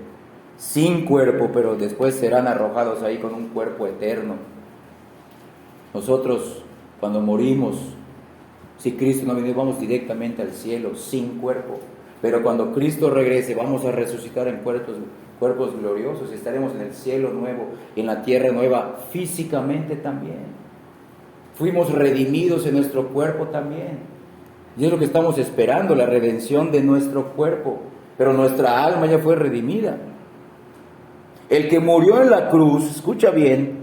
sin cuerpo, pero después serán arrojados ahí con un cuerpo eterno. Nosotros, cuando morimos, si Cristo no viene, vamos directamente al cielo, sin cuerpo. Pero cuando Cristo regrese, vamos a resucitar en cuerpos gloriosos, estaremos en el cielo nuevo, en la tierra nueva, físicamente también. Fuimos redimidos en nuestro cuerpo también. Y es lo que estamos esperando, la redención de nuestro cuerpo. Pero nuestra alma ya fue redimida. El que murió en la cruz, escucha bien,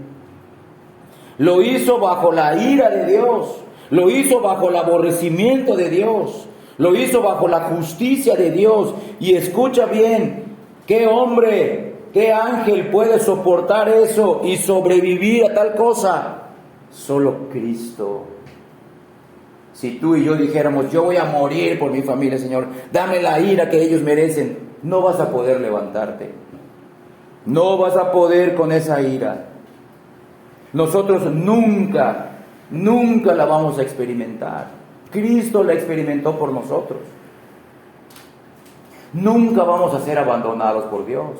lo hizo bajo la ira de Dios, lo hizo bajo el aborrecimiento de Dios, lo hizo bajo la justicia de Dios. Y escucha bien, ¿qué hombre, qué ángel puede soportar eso y sobrevivir a tal cosa? Solo Cristo. Si tú y yo dijéramos, yo voy a morir por mi familia, Señor, dame la ira que ellos merecen, no vas a poder levantarte. No vas a poder con esa ira. Nosotros nunca la vamos a experimentar. Cristo la experimentó por nosotros. Nunca vamos a ser abandonados por Dios.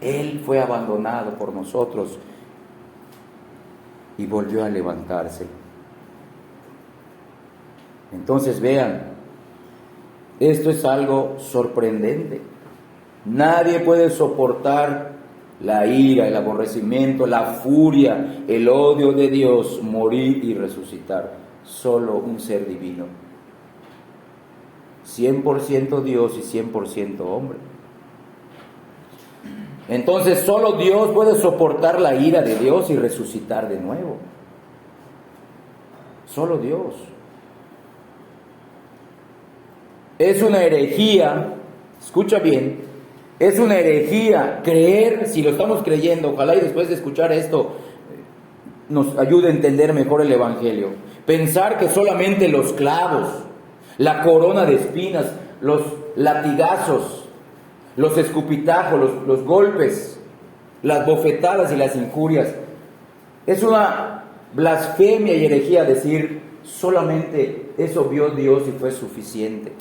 Él fue abandonado por nosotros y volvió a levantarse. Entonces vean, esto es algo sorprendente. Nadie puede soportar la ira, el aborrecimiento, la furia, el odio de Dios, morir y resucitar. Solo un ser divino. 100% Dios y 100% hombre. Entonces solo Dios puede soportar la ira de Dios y resucitar de nuevo. Solo Dios. Es una herejía, escucha bien, es una herejía creer, si lo estamos creyendo, ojalá y después de escuchar esto nos ayude a entender mejor el Evangelio. Pensar que solamente los clavos, la corona de espinas, los latigazos, los escupitajos, los golpes, las bofetadas y las injurias, es una blasfemia y herejía decir solamente eso vio Dios y fue suficiente.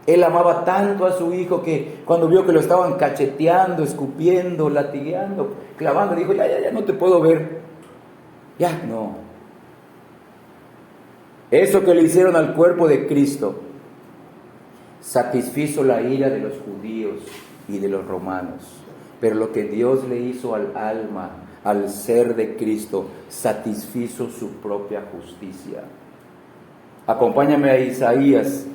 Él amaba tanto a su hijo que cuando vio que lo estaban cacheteando, escupiendo, latigueando, clavando, dijo, ya, no te puedo ver. Ya, no. Eso que le hicieron al cuerpo de Cristo satisfizo la ira de los judíos y de los romanos. Pero lo que Dios le hizo al alma, al ser de Cristo, satisfizo su propia justicia. Acompáñame a Isaías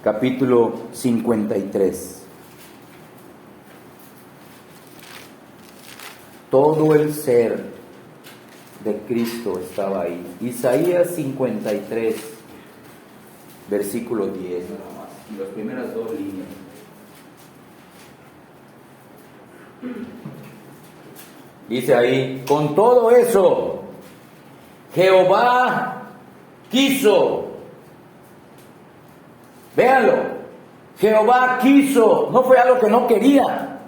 capítulo 53. Todo el ser de Cristo estaba ahí. Isaías 53, versículo 10, nada más, las primeras dos líneas. Dice ahí, con todo eso, Jehová quiso. Véanlo, Jehová quiso, no fue algo que no quería.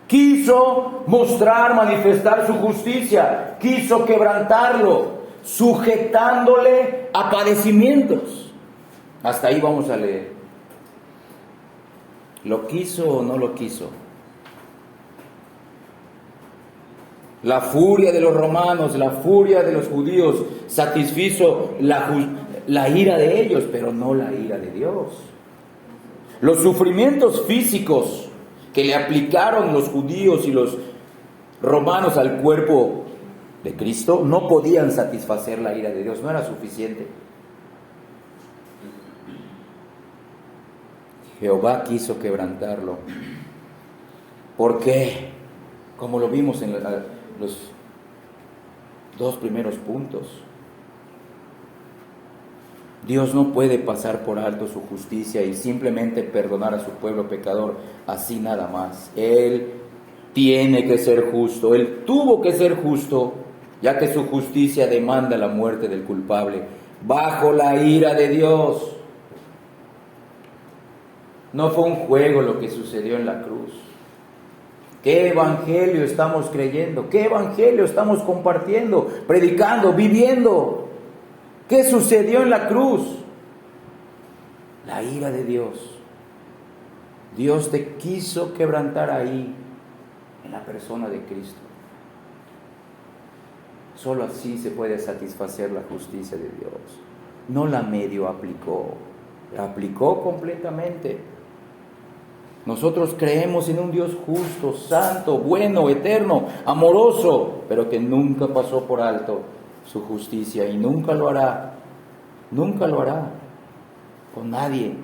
Quiso mostrar, manifestar su justicia, quiso quebrantarlo, sujetándole a padecimientos. Hasta ahí vamos a leer. ¿Lo quiso o no lo quiso? La furia de los romanos, la furia de los judíos satisfizo la ira de ellos, pero no la ira de Dios. Los sufrimientos físicos que le aplicaron los judíos y los romanos al cuerpo de Cristo no podían satisfacer la ira de Dios, no era suficiente. Jehová quiso quebrantarlo. ¿Por qué? Como lo vimos en los dos primeros puntos. Dios no puede pasar por alto su justicia y simplemente perdonar a su pueblo pecador así nada más. Él tiene que ser justo, Él tuvo que ser justo, ya que su justicia demanda la muerte del culpable. bajo la ira de Dios. No fue un juego lo que sucedió en la cruz. ¿Qué evangelio estamos creyendo? ¿Qué evangelio estamos compartiendo, predicando, viviendo? ¿Qué sucedió en la cruz? La ira de Dios. Dios te quiso quebrantar ahí, en la persona de Cristo. Solo así se puede satisfacer la justicia de Dios. No la medio aplicó, la aplicó completamente. Nosotros creemos en un Dios justo, santo, bueno, eterno, amoroso, pero que nunca pasó por alto su justicia y nunca lo hará. Nunca lo hará con nadie,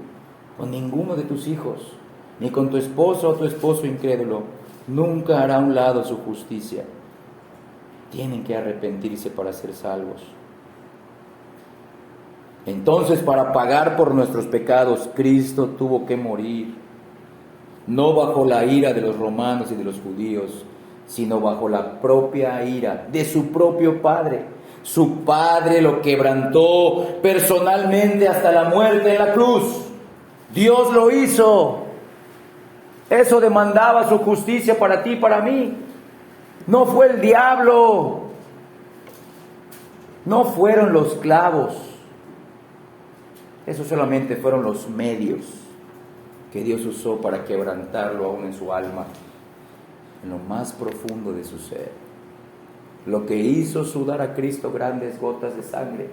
con ninguno de tus hijos, ni con tu esposo o tu esposo incrédulo. Nunca hará a un lado su justicia. Tienen que arrepentirse para ser salvos. Entonces, para pagar por nuestros pecados, Cristo tuvo que morir. No bajo la ira de los romanos y de los judíos, sino bajo la propia ira de su propio Padre. Su Padre lo quebrantó personalmente hasta la muerte en la cruz. Dios lo hizo. Eso demandaba su justicia para ti y para mí. No fue el diablo. No fueron los clavos. Esos solamente fueron los medios que Dios usó para quebrantarlo aún en su alma, en lo más profundo de su ser. Lo que hizo sudar a Cristo grandes gotas de sangre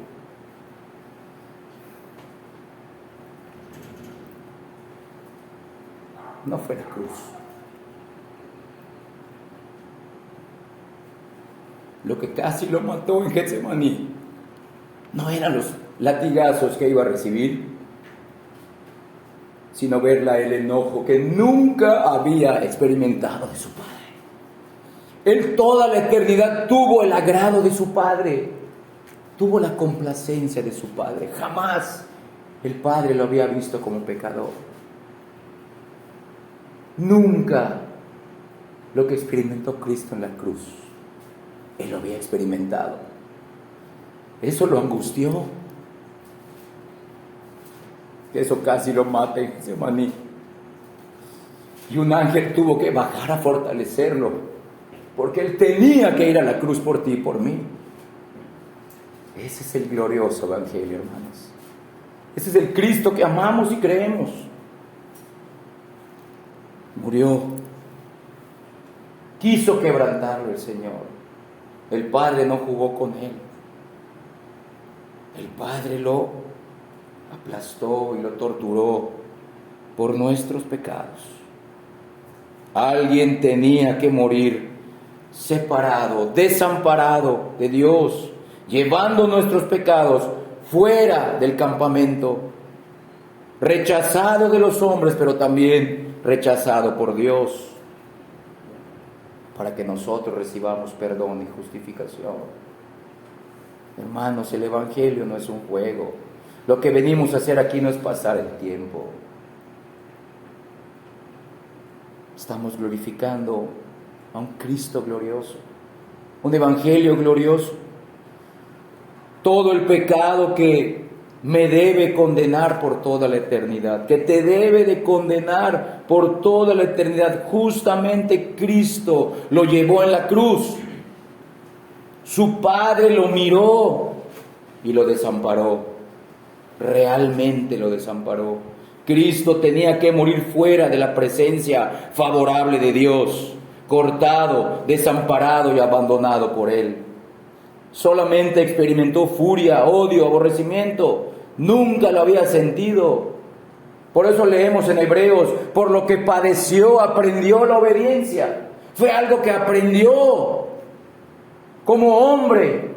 no fue la cruz. Lo que casi lo mató en Getsemaní no eran los latigazos que iba a recibir, sino verla el enojo que nunca había experimentado de su Padre. Él toda la eternidad tuvo el agrado de su Padre, tuvo la complacencia de su Padre. Jamás el Padre lo había visto como pecador. Nunca lo que experimentó Cristo en la cruz, Él lo había experimentado. Eso lo angustió. Eso casi lo mata en Getsemaní. Y un ángel tuvo que bajar a fortalecerlo, porque Él tenía que ir a la cruz por ti y por mí. Ese es el glorioso evangelio, hermanos. Ese es el Cristo que amamos y creemos. Murió. Quiso quebrantarlo el Señor. El Padre no jugó con Él. El Padre lo aplastó y lo torturó por nuestros pecados. Alguien tenía que morir separado, desamparado de Dios, llevando nuestros pecados fuera del campamento, rechazado de los hombres, pero también rechazado por Dios, para que nosotros recibamos perdón y justificación. Hermanos, el Evangelio no es un juego. Lo que venimos a hacer aquí no es pasar el tiempo. Estamos glorificando a un Cristo glorioso, un Evangelio glorioso. Todo el pecado que me debe condenar por toda la eternidad, que te debe de condenar por toda la eternidad, justamente Cristo lo llevó en la cruz. Su Padre lo miró y lo desamparó. Realmente lo desamparó. Cristo tenía que morir fuera de la presencia favorable de Dios, cortado, desamparado y abandonado por Él. Solamente experimentó furia, odio, aborrecimiento. Nunca lo había sentido. Por eso leemos en Hebreos, por lo que padeció, aprendió la obediencia. Fue algo que aprendió como hombre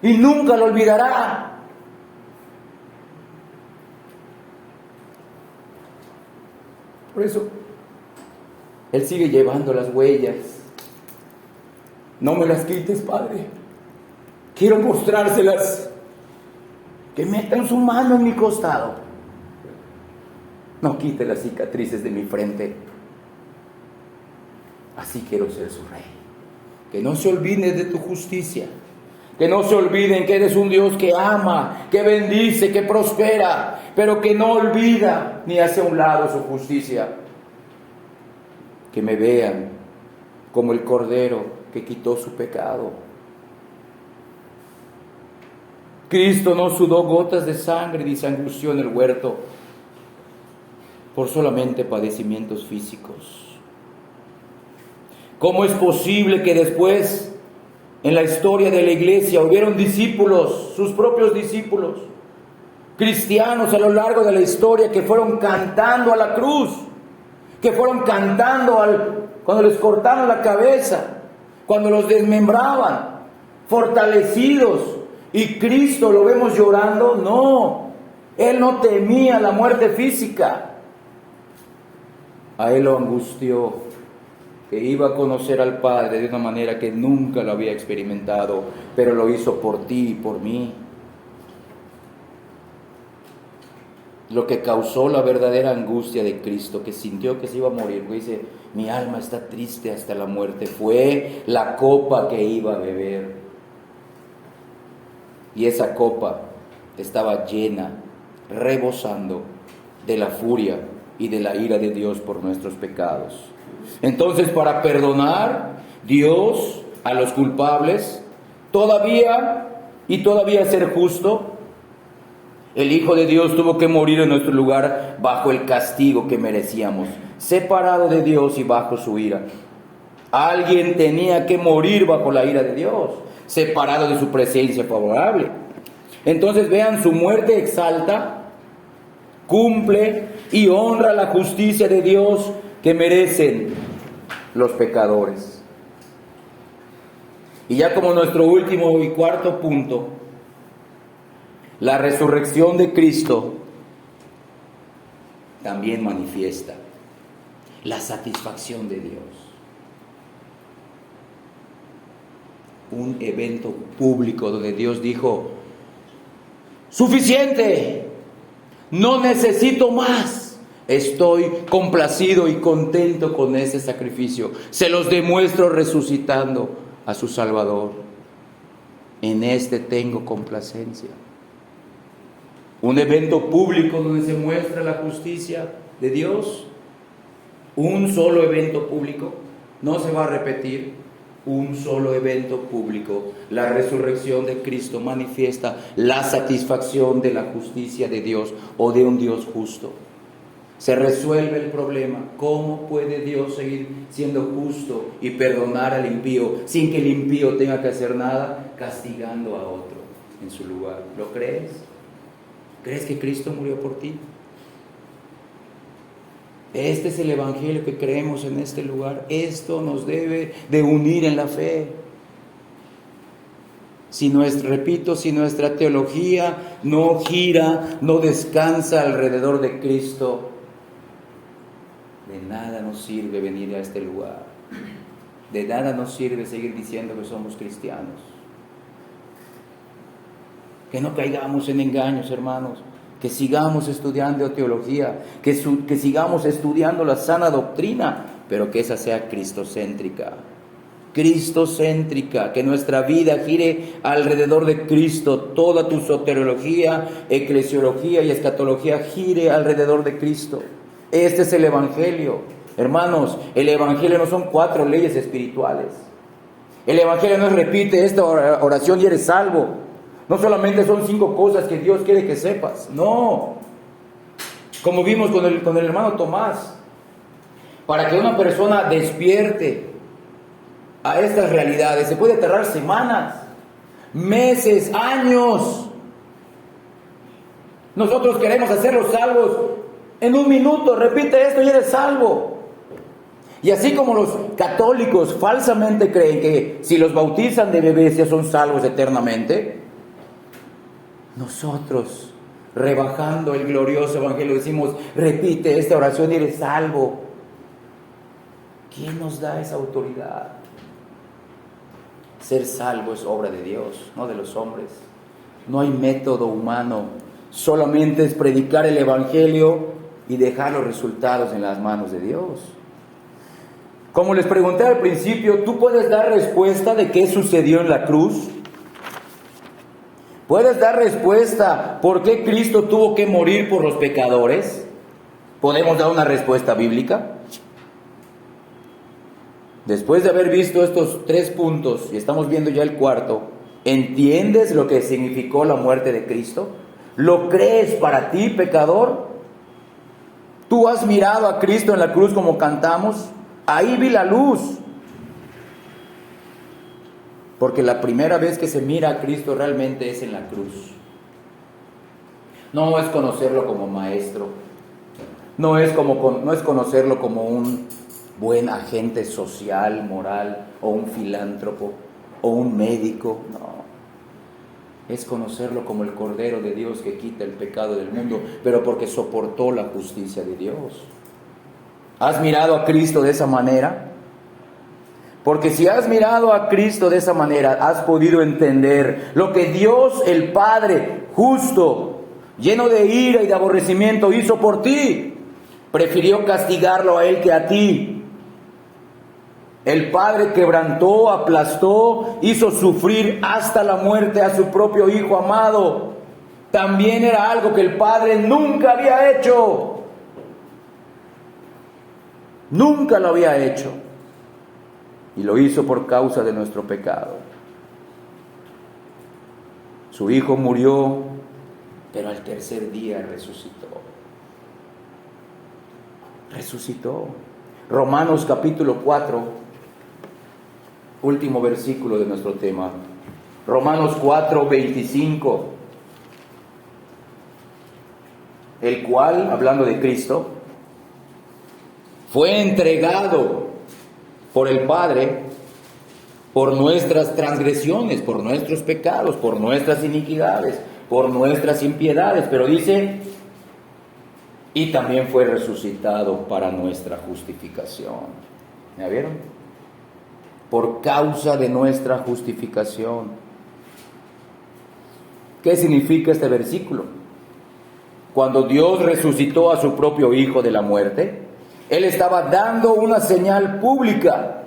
y nunca lo olvidará. Por eso, Él sigue llevando las huellas. No me las quites, Padre. Quiero mostrárselas. Que metan su mano en mi costado. No quite las cicatrices de mi frente. Así quiero ser su rey. Que no se olvide de tu justicia. Que no se olviden que eres un Dios que ama, que bendice, que prospera, pero que no olvida ni hace a un lado su justicia. Que me vean como el Cordero que quitó su pecado. Cristo no sudó gotas de sangre ni se angustió en el huerto por solamente padecimientos físicos. ¿Cómo es posible que después, en la historia de la iglesia, hubieron discípulos, sus propios discípulos, cristianos a lo largo de la historia, que fueron cantando a la cruz, que fueron cantando cuando les cortaron la cabeza, cuando los desmembraban, fortalecidos, y Cristo lo vemos llorando? No, Él no temía la muerte física. A Él lo angustió, que iba a conocer al Padre de una manera que nunca lo había experimentado, pero lo hizo por ti y por mí. Lo que causó la verdadera angustia de Cristo, que sintió que se iba a morir, porque dice, mi alma está triste hasta la muerte, fue la copa que iba a beber. Y esa copa estaba llena, rebosando de la furia y de la ira de Dios por nuestros pecados. Entonces, para perdonar Dios a los culpables, todavía ser justo, el Hijo de Dios tuvo que morir en nuestro lugar bajo el castigo que merecíamos, separado de Dios y bajo su ira. Alguien tenía que morir bajo la ira de Dios, separado de su presencia favorable. Entonces vean, su muerte exalta, cumple y honra la justicia de Dios que merecen los pecadores. Y ya como nuestro último y cuarto punto, la resurrección de Cristo también manifiesta la satisfacción de Dios. Un evento público donde Dios dijo, suficiente, no necesito más, estoy complacido y contento con ese sacrificio, se los demuestro resucitando a su Salvador, en este tengo complacencia. Un evento público donde se muestra la justicia de Dios, un solo evento público, no se va a repetir. Un solo evento público, la resurrección de Cristo manifiesta la satisfacción de la justicia de Dios o de un Dios justo. Se resuelve el problema. ¿Cómo puede Dios seguir siendo justo y perdonar al impío sin que el impío tenga que hacer nada? Castigando a otro en su lugar. ¿Lo crees? ¿Crees que Cristo murió por ti? Este es el evangelio que creemos en este lugar. Esto nos debe de unir en la fe. Si nuestra teología no gira, no descansa alrededor de Cristo, de nada nos sirve venir a este lugar. De nada nos sirve seguir diciendo que somos cristianos. Que no caigamos en engaños, hermanos. Que sigamos estudiando teología, que sigamos estudiando la sana doctrina, pero que esa sea cristocéntrica, que nuestra vida gire alrededor de Cristo, toda tu soteriología, eclesiología y escatología gire alrededor de Cristo. Este es el Evangelio. Hermanos, el Evangelio no son 4 leyes espirituales. El Evangelio no es repite esta oración y eres salvo. No solamente son 5 cosas que Dios quiere que sepas, no. Como vimos con el hermano Tomás, para que una persona despierte a estas realidades, se puede tardar semanas, meses, años. Nosotros queremos hacerlos salvos en 1 minuto, repite esto y eres salvo. Y así como los católicos falsamente creen que si los bautizan de bebés ya son salvos eternamente, nosotros, rebajando el glorioso evangelio, decimos, repite esta oración y eres salvo. ¿Quién nos da esa autoridad? Ser salvo es obra de Dios, no de los hombres. No hay método humano, solamente es predicar el evangelio y dejar los resultados en las manos de Dios. Como les pregunté al principio, ¿tú puedes dar respuesta de qué sucedió en la cruz? ¿Puedes dar respuesta por qué Cristo tuvo que morir por los pecadores? ¿Podemos dar una respuesta bíblica? Después de haber visto estos 3 puntos, y estamos viendo ya el cuarto, ¿entiendes lo que significó la muerte de Cristo? ¿Lo crees para ti, pecador? ¿Tú has mirado a Cristo en la cruz como cantamos? Ahí vi la luz. Porque la primera vez que se mira a Cristo realmente es en la cruz. No es conocerlo como maestro. No es conocerlo como un buen agente social, moral, o un filántropo, o un médico. No. Es conocerlo como el Cordero de Dios que quita el pecado del mundo, pero porque soportó la justicia de Dios. ¿Has mirado a Cristo de esa manera? Porque si has mirado a Cristo de esa manera, has podido entender lo que Dios el Padre justo, lleno de ira y de aborrecimiento, hizo por ti. Prefirió castigarlo a él que a ti. El Padre quebrantó, aplastó, hizo sufrir hasta la muerte a su propio Hijo amado. También era algo que el Padre nunca había hecho. Nunca lo había hecho. Y lo hizo por causa de nuestro pecado. Su Hijo murió, pero al tercer día resucitó. Resucitó. Romanos capítulo 4. Último versículo de nuestro tema. Romanos 4:25. El cual, hablando de Cristo, fue entregado por el Padre por nuestras transgresiones, por nuestros pecados, por nuestras iniquidades, por nuestras impiedades. Pero dice, y también fue resucitado para nuestra justificación. ¿Ya vieron? Por causa de nuestra justificación. ¿Qué significa este versículo? Cuando Dios resucitó a su propio Hijo de la muerte, Él estaba dando una señal pública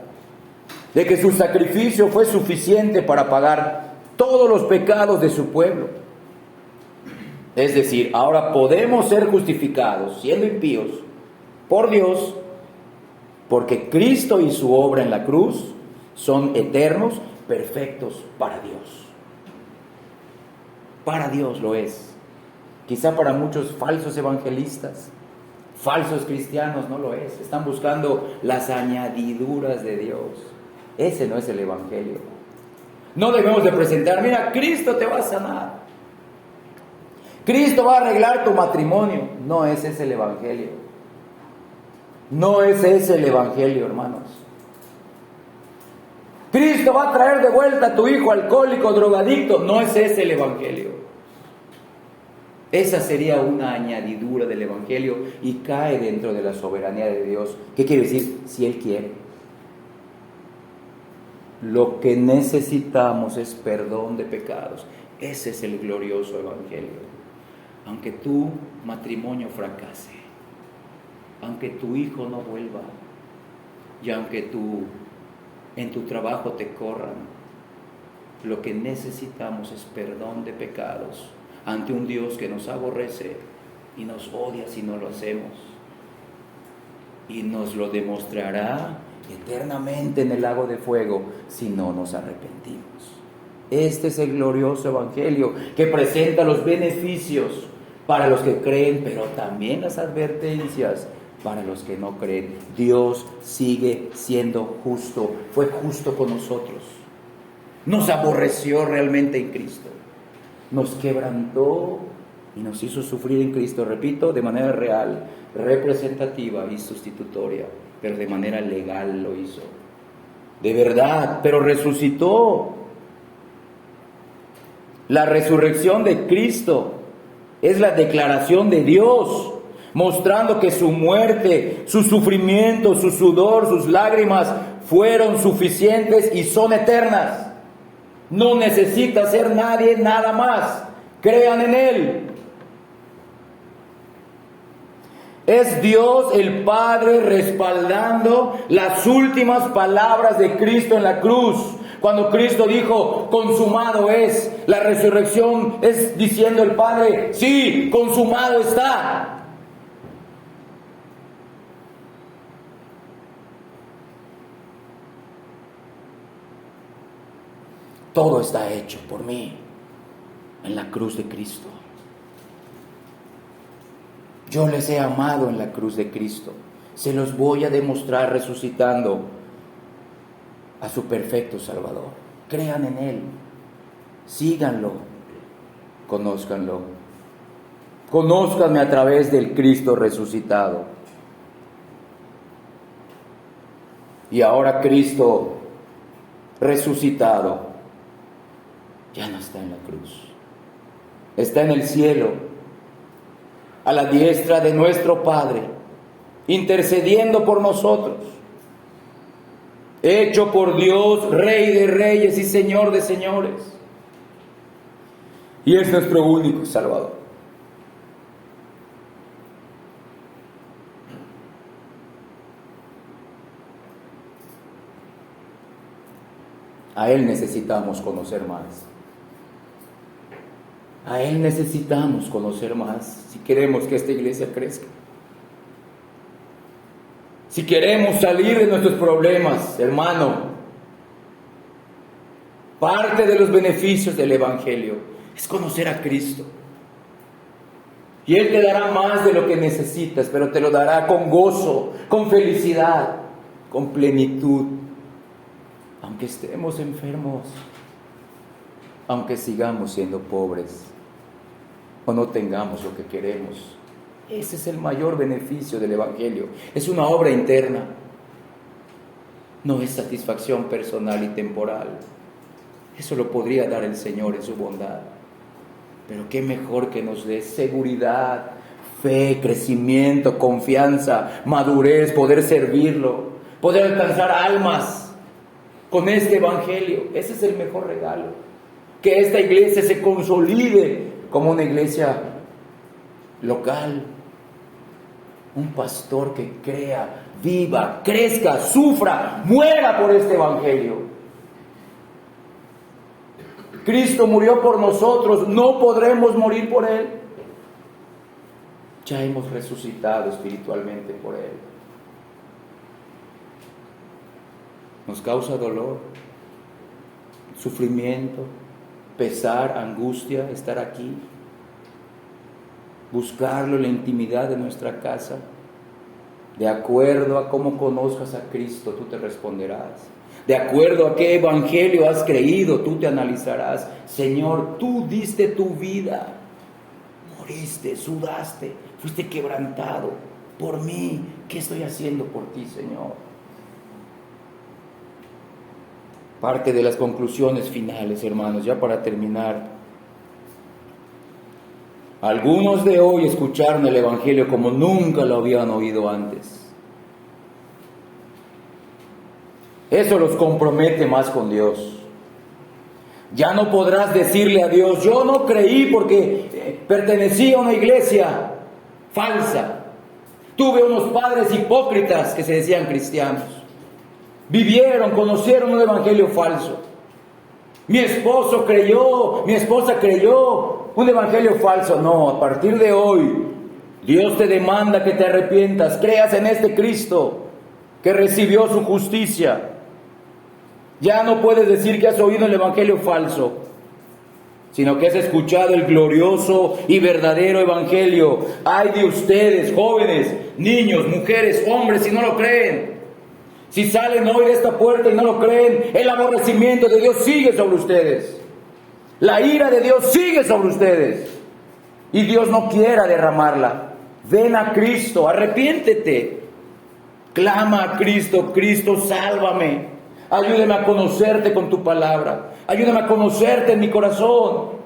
de que su sacrificio fue suficiente para pagar todos los pecados de su pueblo. Es decir, ahora podemos ser justificados, siendo impíos, por Dios, porque Cristo y su obra en la cruz son eternos, perfectos para Dios. Para Dios lo es. Quizá para muchos falsos evangelistas, falsos cristianos no lo es. Están buscando las añadiduras de Dios. Ese no es el evangelio. No debemos de presentar, mira, Cristo te va a sanar. Cristo va a arreglar tu matrimonio. No ese es el evangelio. No ese es el evangelio, hermanos. Cristo va a traer de vuelta a tu hijo alcohólico, drogadicto. No ese es el evangelio. Esa sería una añadidura del evangelio y cae dentro de la soberanía de Dios. ¿Qué quiere decir? Si Él quiere. Lo que necesitamos es perdón de pecados. Ese es el glorioso evangelio. Aunque tu matrimonio fracase, aunque tu hijo no vuelva, y aunque en tu trabajo te corran, lo que necesitamos es perdón de pecados ante un Dios que nos aborrece y nos odia si no lo hacemos, y nos lo demostrará eternamente en el lago de fuego si no nos arrepentimos. Este es el glorioso evangelio que presenta los beneficios para los que creen, pero también las advertencias para los que no creen. Dios sigue siendo justo, fue justo con nosotros, nos aborreció realmente en Cristo, nos quebrantó y nos hizo sufrir en Cristo, repito, de manera real, representativa y sustitutoria, pero de manera legal lo hizo, de verdad, pero resucitó. La resurrección de Cristo es la declaración de Dios, mostrando que su muerte, su sufrimiento, su sudor, sus lágrimas fueron suficientes y son eternas. No necesita ser nadie nada más. Crean en Él. Es Dios el Padre respaldando las últimas palabras de Cristo en la cruz, Cuando Cristo dijo, consumado es, la resurrección es diciendo el Padre, sí, consumado está. Todo está hecho por mí en la cruz de Cristo. Yo les he amado en la cruz de Cristo. Se los voy a demostrar resucitando a su perfecto Salvador. Crean en Él. Síganlo. Conózcanlo. Conózcanme a través del Cristo resucitado. Y ahora Cristo resucitado ya no está en la cruz. Está en el cielo, a la diestra de nuestro Padre, intercediendo por nosotros. Hecho por Dios, Rey de reyes y Señor de señores. Y es nuestro único Salvador. A Él necesitamos conocer más. A Él necesitamos conocer más si queremos que esta iglesia crezca. Si queremos salir de nuestros problemas, hermano, parte de los beneficios del Evangelio es conocer a Cristo. Y Él te dará más de lo que necesitas, pero te lo dará con gozo, con felicidad, con plenitud. Aunque estemos enfermos, aunque sigamos siendo pobres o no tengamos lo que queremos. Ese es el mayor beneficio del Evangelio. Es una obra interna. No es satisfacción personal y temporal. Eso lo podría dar el Señor en su bondad. Pero qué mejor que nos dé seguridad, fe, crecimiento, confianza, madurez, poder servirlo, poder alcanzar almas con este Evangelio. Ese es el mejor regalo. Que esta iglesia se consolide como una iglesia local. Un pastor que crea, viva, crezca, sufra, muera por este Evangelio. Cristo murió por nosotros, no podremos morir por Él. Ya hemos resucitado espiritualmente por Él. Nos causa dolor, sufrimiento, pesar, angustia estar aquí. Buscarlo en la intimidad de nuestra casa. De acuerdo a cómo conozcas a Cristo, tú te responderás. De acuerdo a qué evangelio has creído, tú te analizarás. Señor, tú diste tu vida. Moriste, sudaste, fuiste quebrantado por mí. ¿Qué estoy haciendo por ti, Señor? Parte de las conclusiones finales, hermanos, ya para terminar. Algunos de hoy escucharon el Evangelio como nunca lo habían oído antes. Eso los compromete más con Dios. Ya no podrás decirle a Dios, yo no creí porque pertenecía a una iglesia falsa. Tuve unos padres hipócritas que se decían cristianos. Vivieron, conocieron un evangelio falso. Mi esposo creyó, mi esposa creyó un evangelio falso. No, a partir de hoy, Dios te demanda que te arrepientas, creas en este Cristo que recibió su justicia. Ya no puedes decir que has oído el evangelio falso, sino que has escuchado el glorioso y verdadero evangelio. Ay de ustedes, jóvenes, niños, mujeres, hombres, si no lo creen. Si salen hoy de esta puerta y no lo creen, el aborrecimiento de Dios sigue sobre ustedes. La ira de Dios sigue sobre ustedes. Y Dios no quiera derramarla. Ven a Cristo, arrepiéntete. Clama a Cristo, Cristo, sálvame. Ayúdame a conocerte con tu palabra. Ayúdame a conocerte en mi corazón.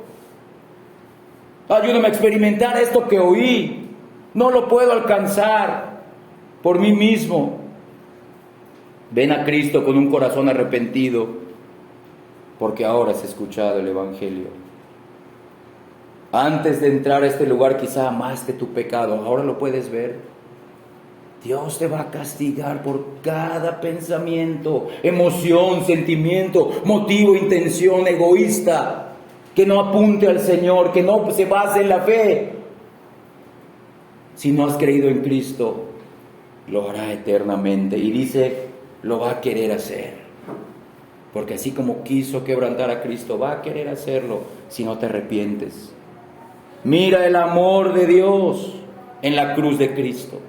Ayúdame a experimentar esto que oí. No lo puedo alcanzar por mí mismo. Ven a Cristo con un corazón arrepentido, porque ahora has escuchado el Evangelio. Antes de entrar a este lugar quizá amaste tu pecado, ahora lo puedes ver. Dios te va a castigar por cada pensamiento, emoción, sentimiento, motivo, intención egoísta que no apunte al Señor, que no se base en la fe. Si no has creído en Cristo, lo hará eternamente. Y dice, lo va a querer hacer. Porque así como quiso quebrantar a Cristo, va a querer hacerlo si no te arrepientes. Mira el amor de Dios en la cruz de Cristo.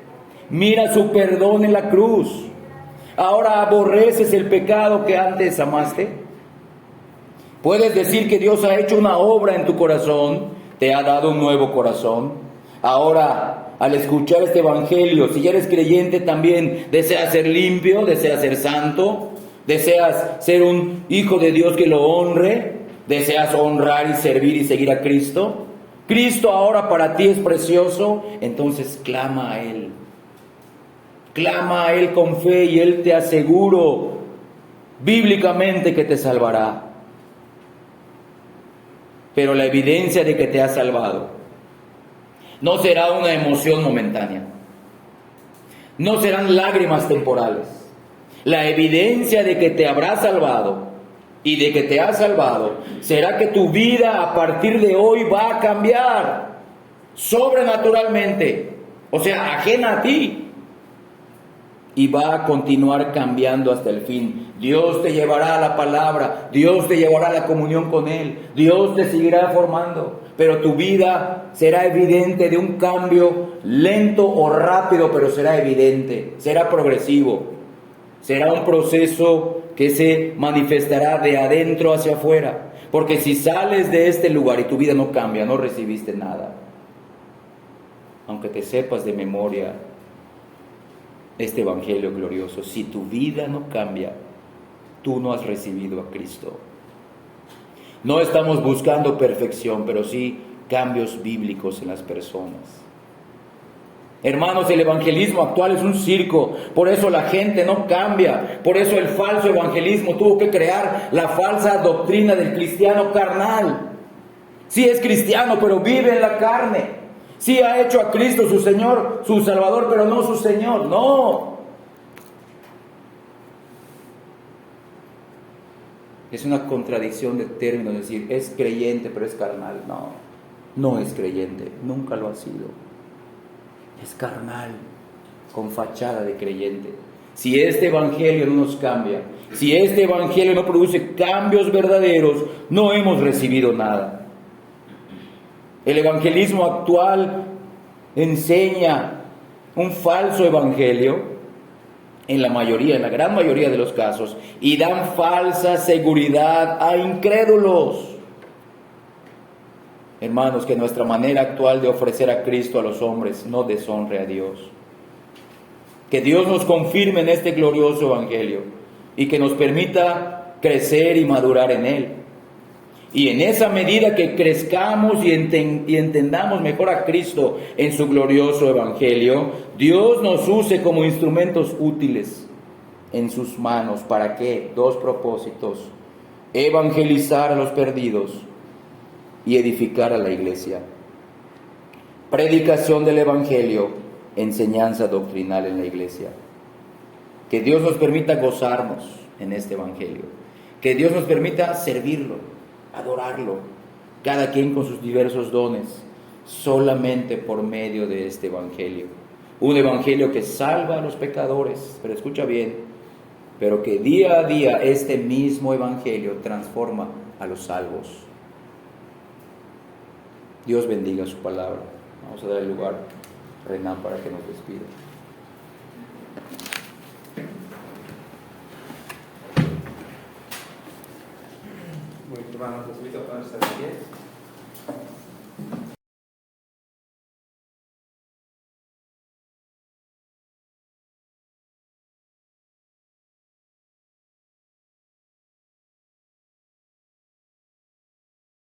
Mira su perdón en la cruz. Ahora aborreces el pecado que antes amaste. Puedes decir que Dios ha hecho una obra en tu corazón, te ha dado un nuevo corazón. Ahora, al escuchar este evangelio, si ya eres creyente también, deseas ser limpio, deseas ser santo, deseas ser un hijo de Dios que lo honre, deseas honrar y servir y seguir a Cristo. Cristo ahora para ti es precioso, entonces clama a Él. Clama a Él con fe y Él te aseguro bíblicamente que te salvará. Pero la evidencia de que te ha salvado no será una emoción momentánea. No serán lágrimas temporales. La evidencia de que te habrá salvado y de que te ha salvado será que tu vida a partir de hoy va a cambiar sobrenaturalmente, o sea, ajena a ti. Y va a continuar cambiando hasta el fin. Dios te llevará a la palabra, Dios te llevará a la comunión con Él, Dios te seguirá formando, pero tu vida será evidente de un cambio lento o rápido, pero será evidente, será progresivo, será un proceso que se manifestará de adentro hacia afuera, porque si sales de este lugar y tu vida no cambia, no recibiste nada, aunque te sepas de memoria este evangelio glorioso. Si tu vida no cambia, tú no has recibido a Cristo. No estamos buscando perfección, pero sí cambios bíblicos en las personas. Hermanos, el evangelismo actual es un circo, por eso la gente no cambia, por eso el falso evangelismo tuvo que crear la falsa doctrina del cristiano carnal. Sí es cristiano, pero vive en la carne. Sí ha hecho a Cristo su Señor, su Salvador, pero no su Señor. No. Es una contradicción de términos decir, es creyente, pero es carnal. No, no es creyente, nunca lo ha sido. Es carnal, con fachada de creyente. Si este evangelio no nos cambia, si este evangelio no produce cambios verdaderos, no hemos recibido nada. El evangelismo actual enseña un falso evangelio en la gran mayoría de los casos, y dan falsa seguridad a incrédulos. Hermanos, que nuestra manera actual de ofrecer a Cristo a los hombres no deshonre a Dios. Que Dios nos confirme en este glorioso evangelio y que nos permita crecer y madurar en él. Y en esa medida que crezcamos y entendamos mejor a Cristo en su glorioso evangelio, Dios nos use como instrumentos útiles en sus manos. ¿Para qué? Dos propósitos: evangelizar a los perdidos y edificar a la iglesia. Predicación del evangelio, enseñanza doctrinal en la iglesia. Que Dios nos permita gozarnos en este evangelio. Que Dios nos permita servirlo, adorarlo, cada quien con sus diversos dones, solamente por medio de este evangelio. Un evangelio que salva a los pecadores, pero escucha bien, pero que día a día este mismo evangelio transforma a los salvos. Dios bendiga su palabra. Vamos a dar el lugar a Renan para que nos despida.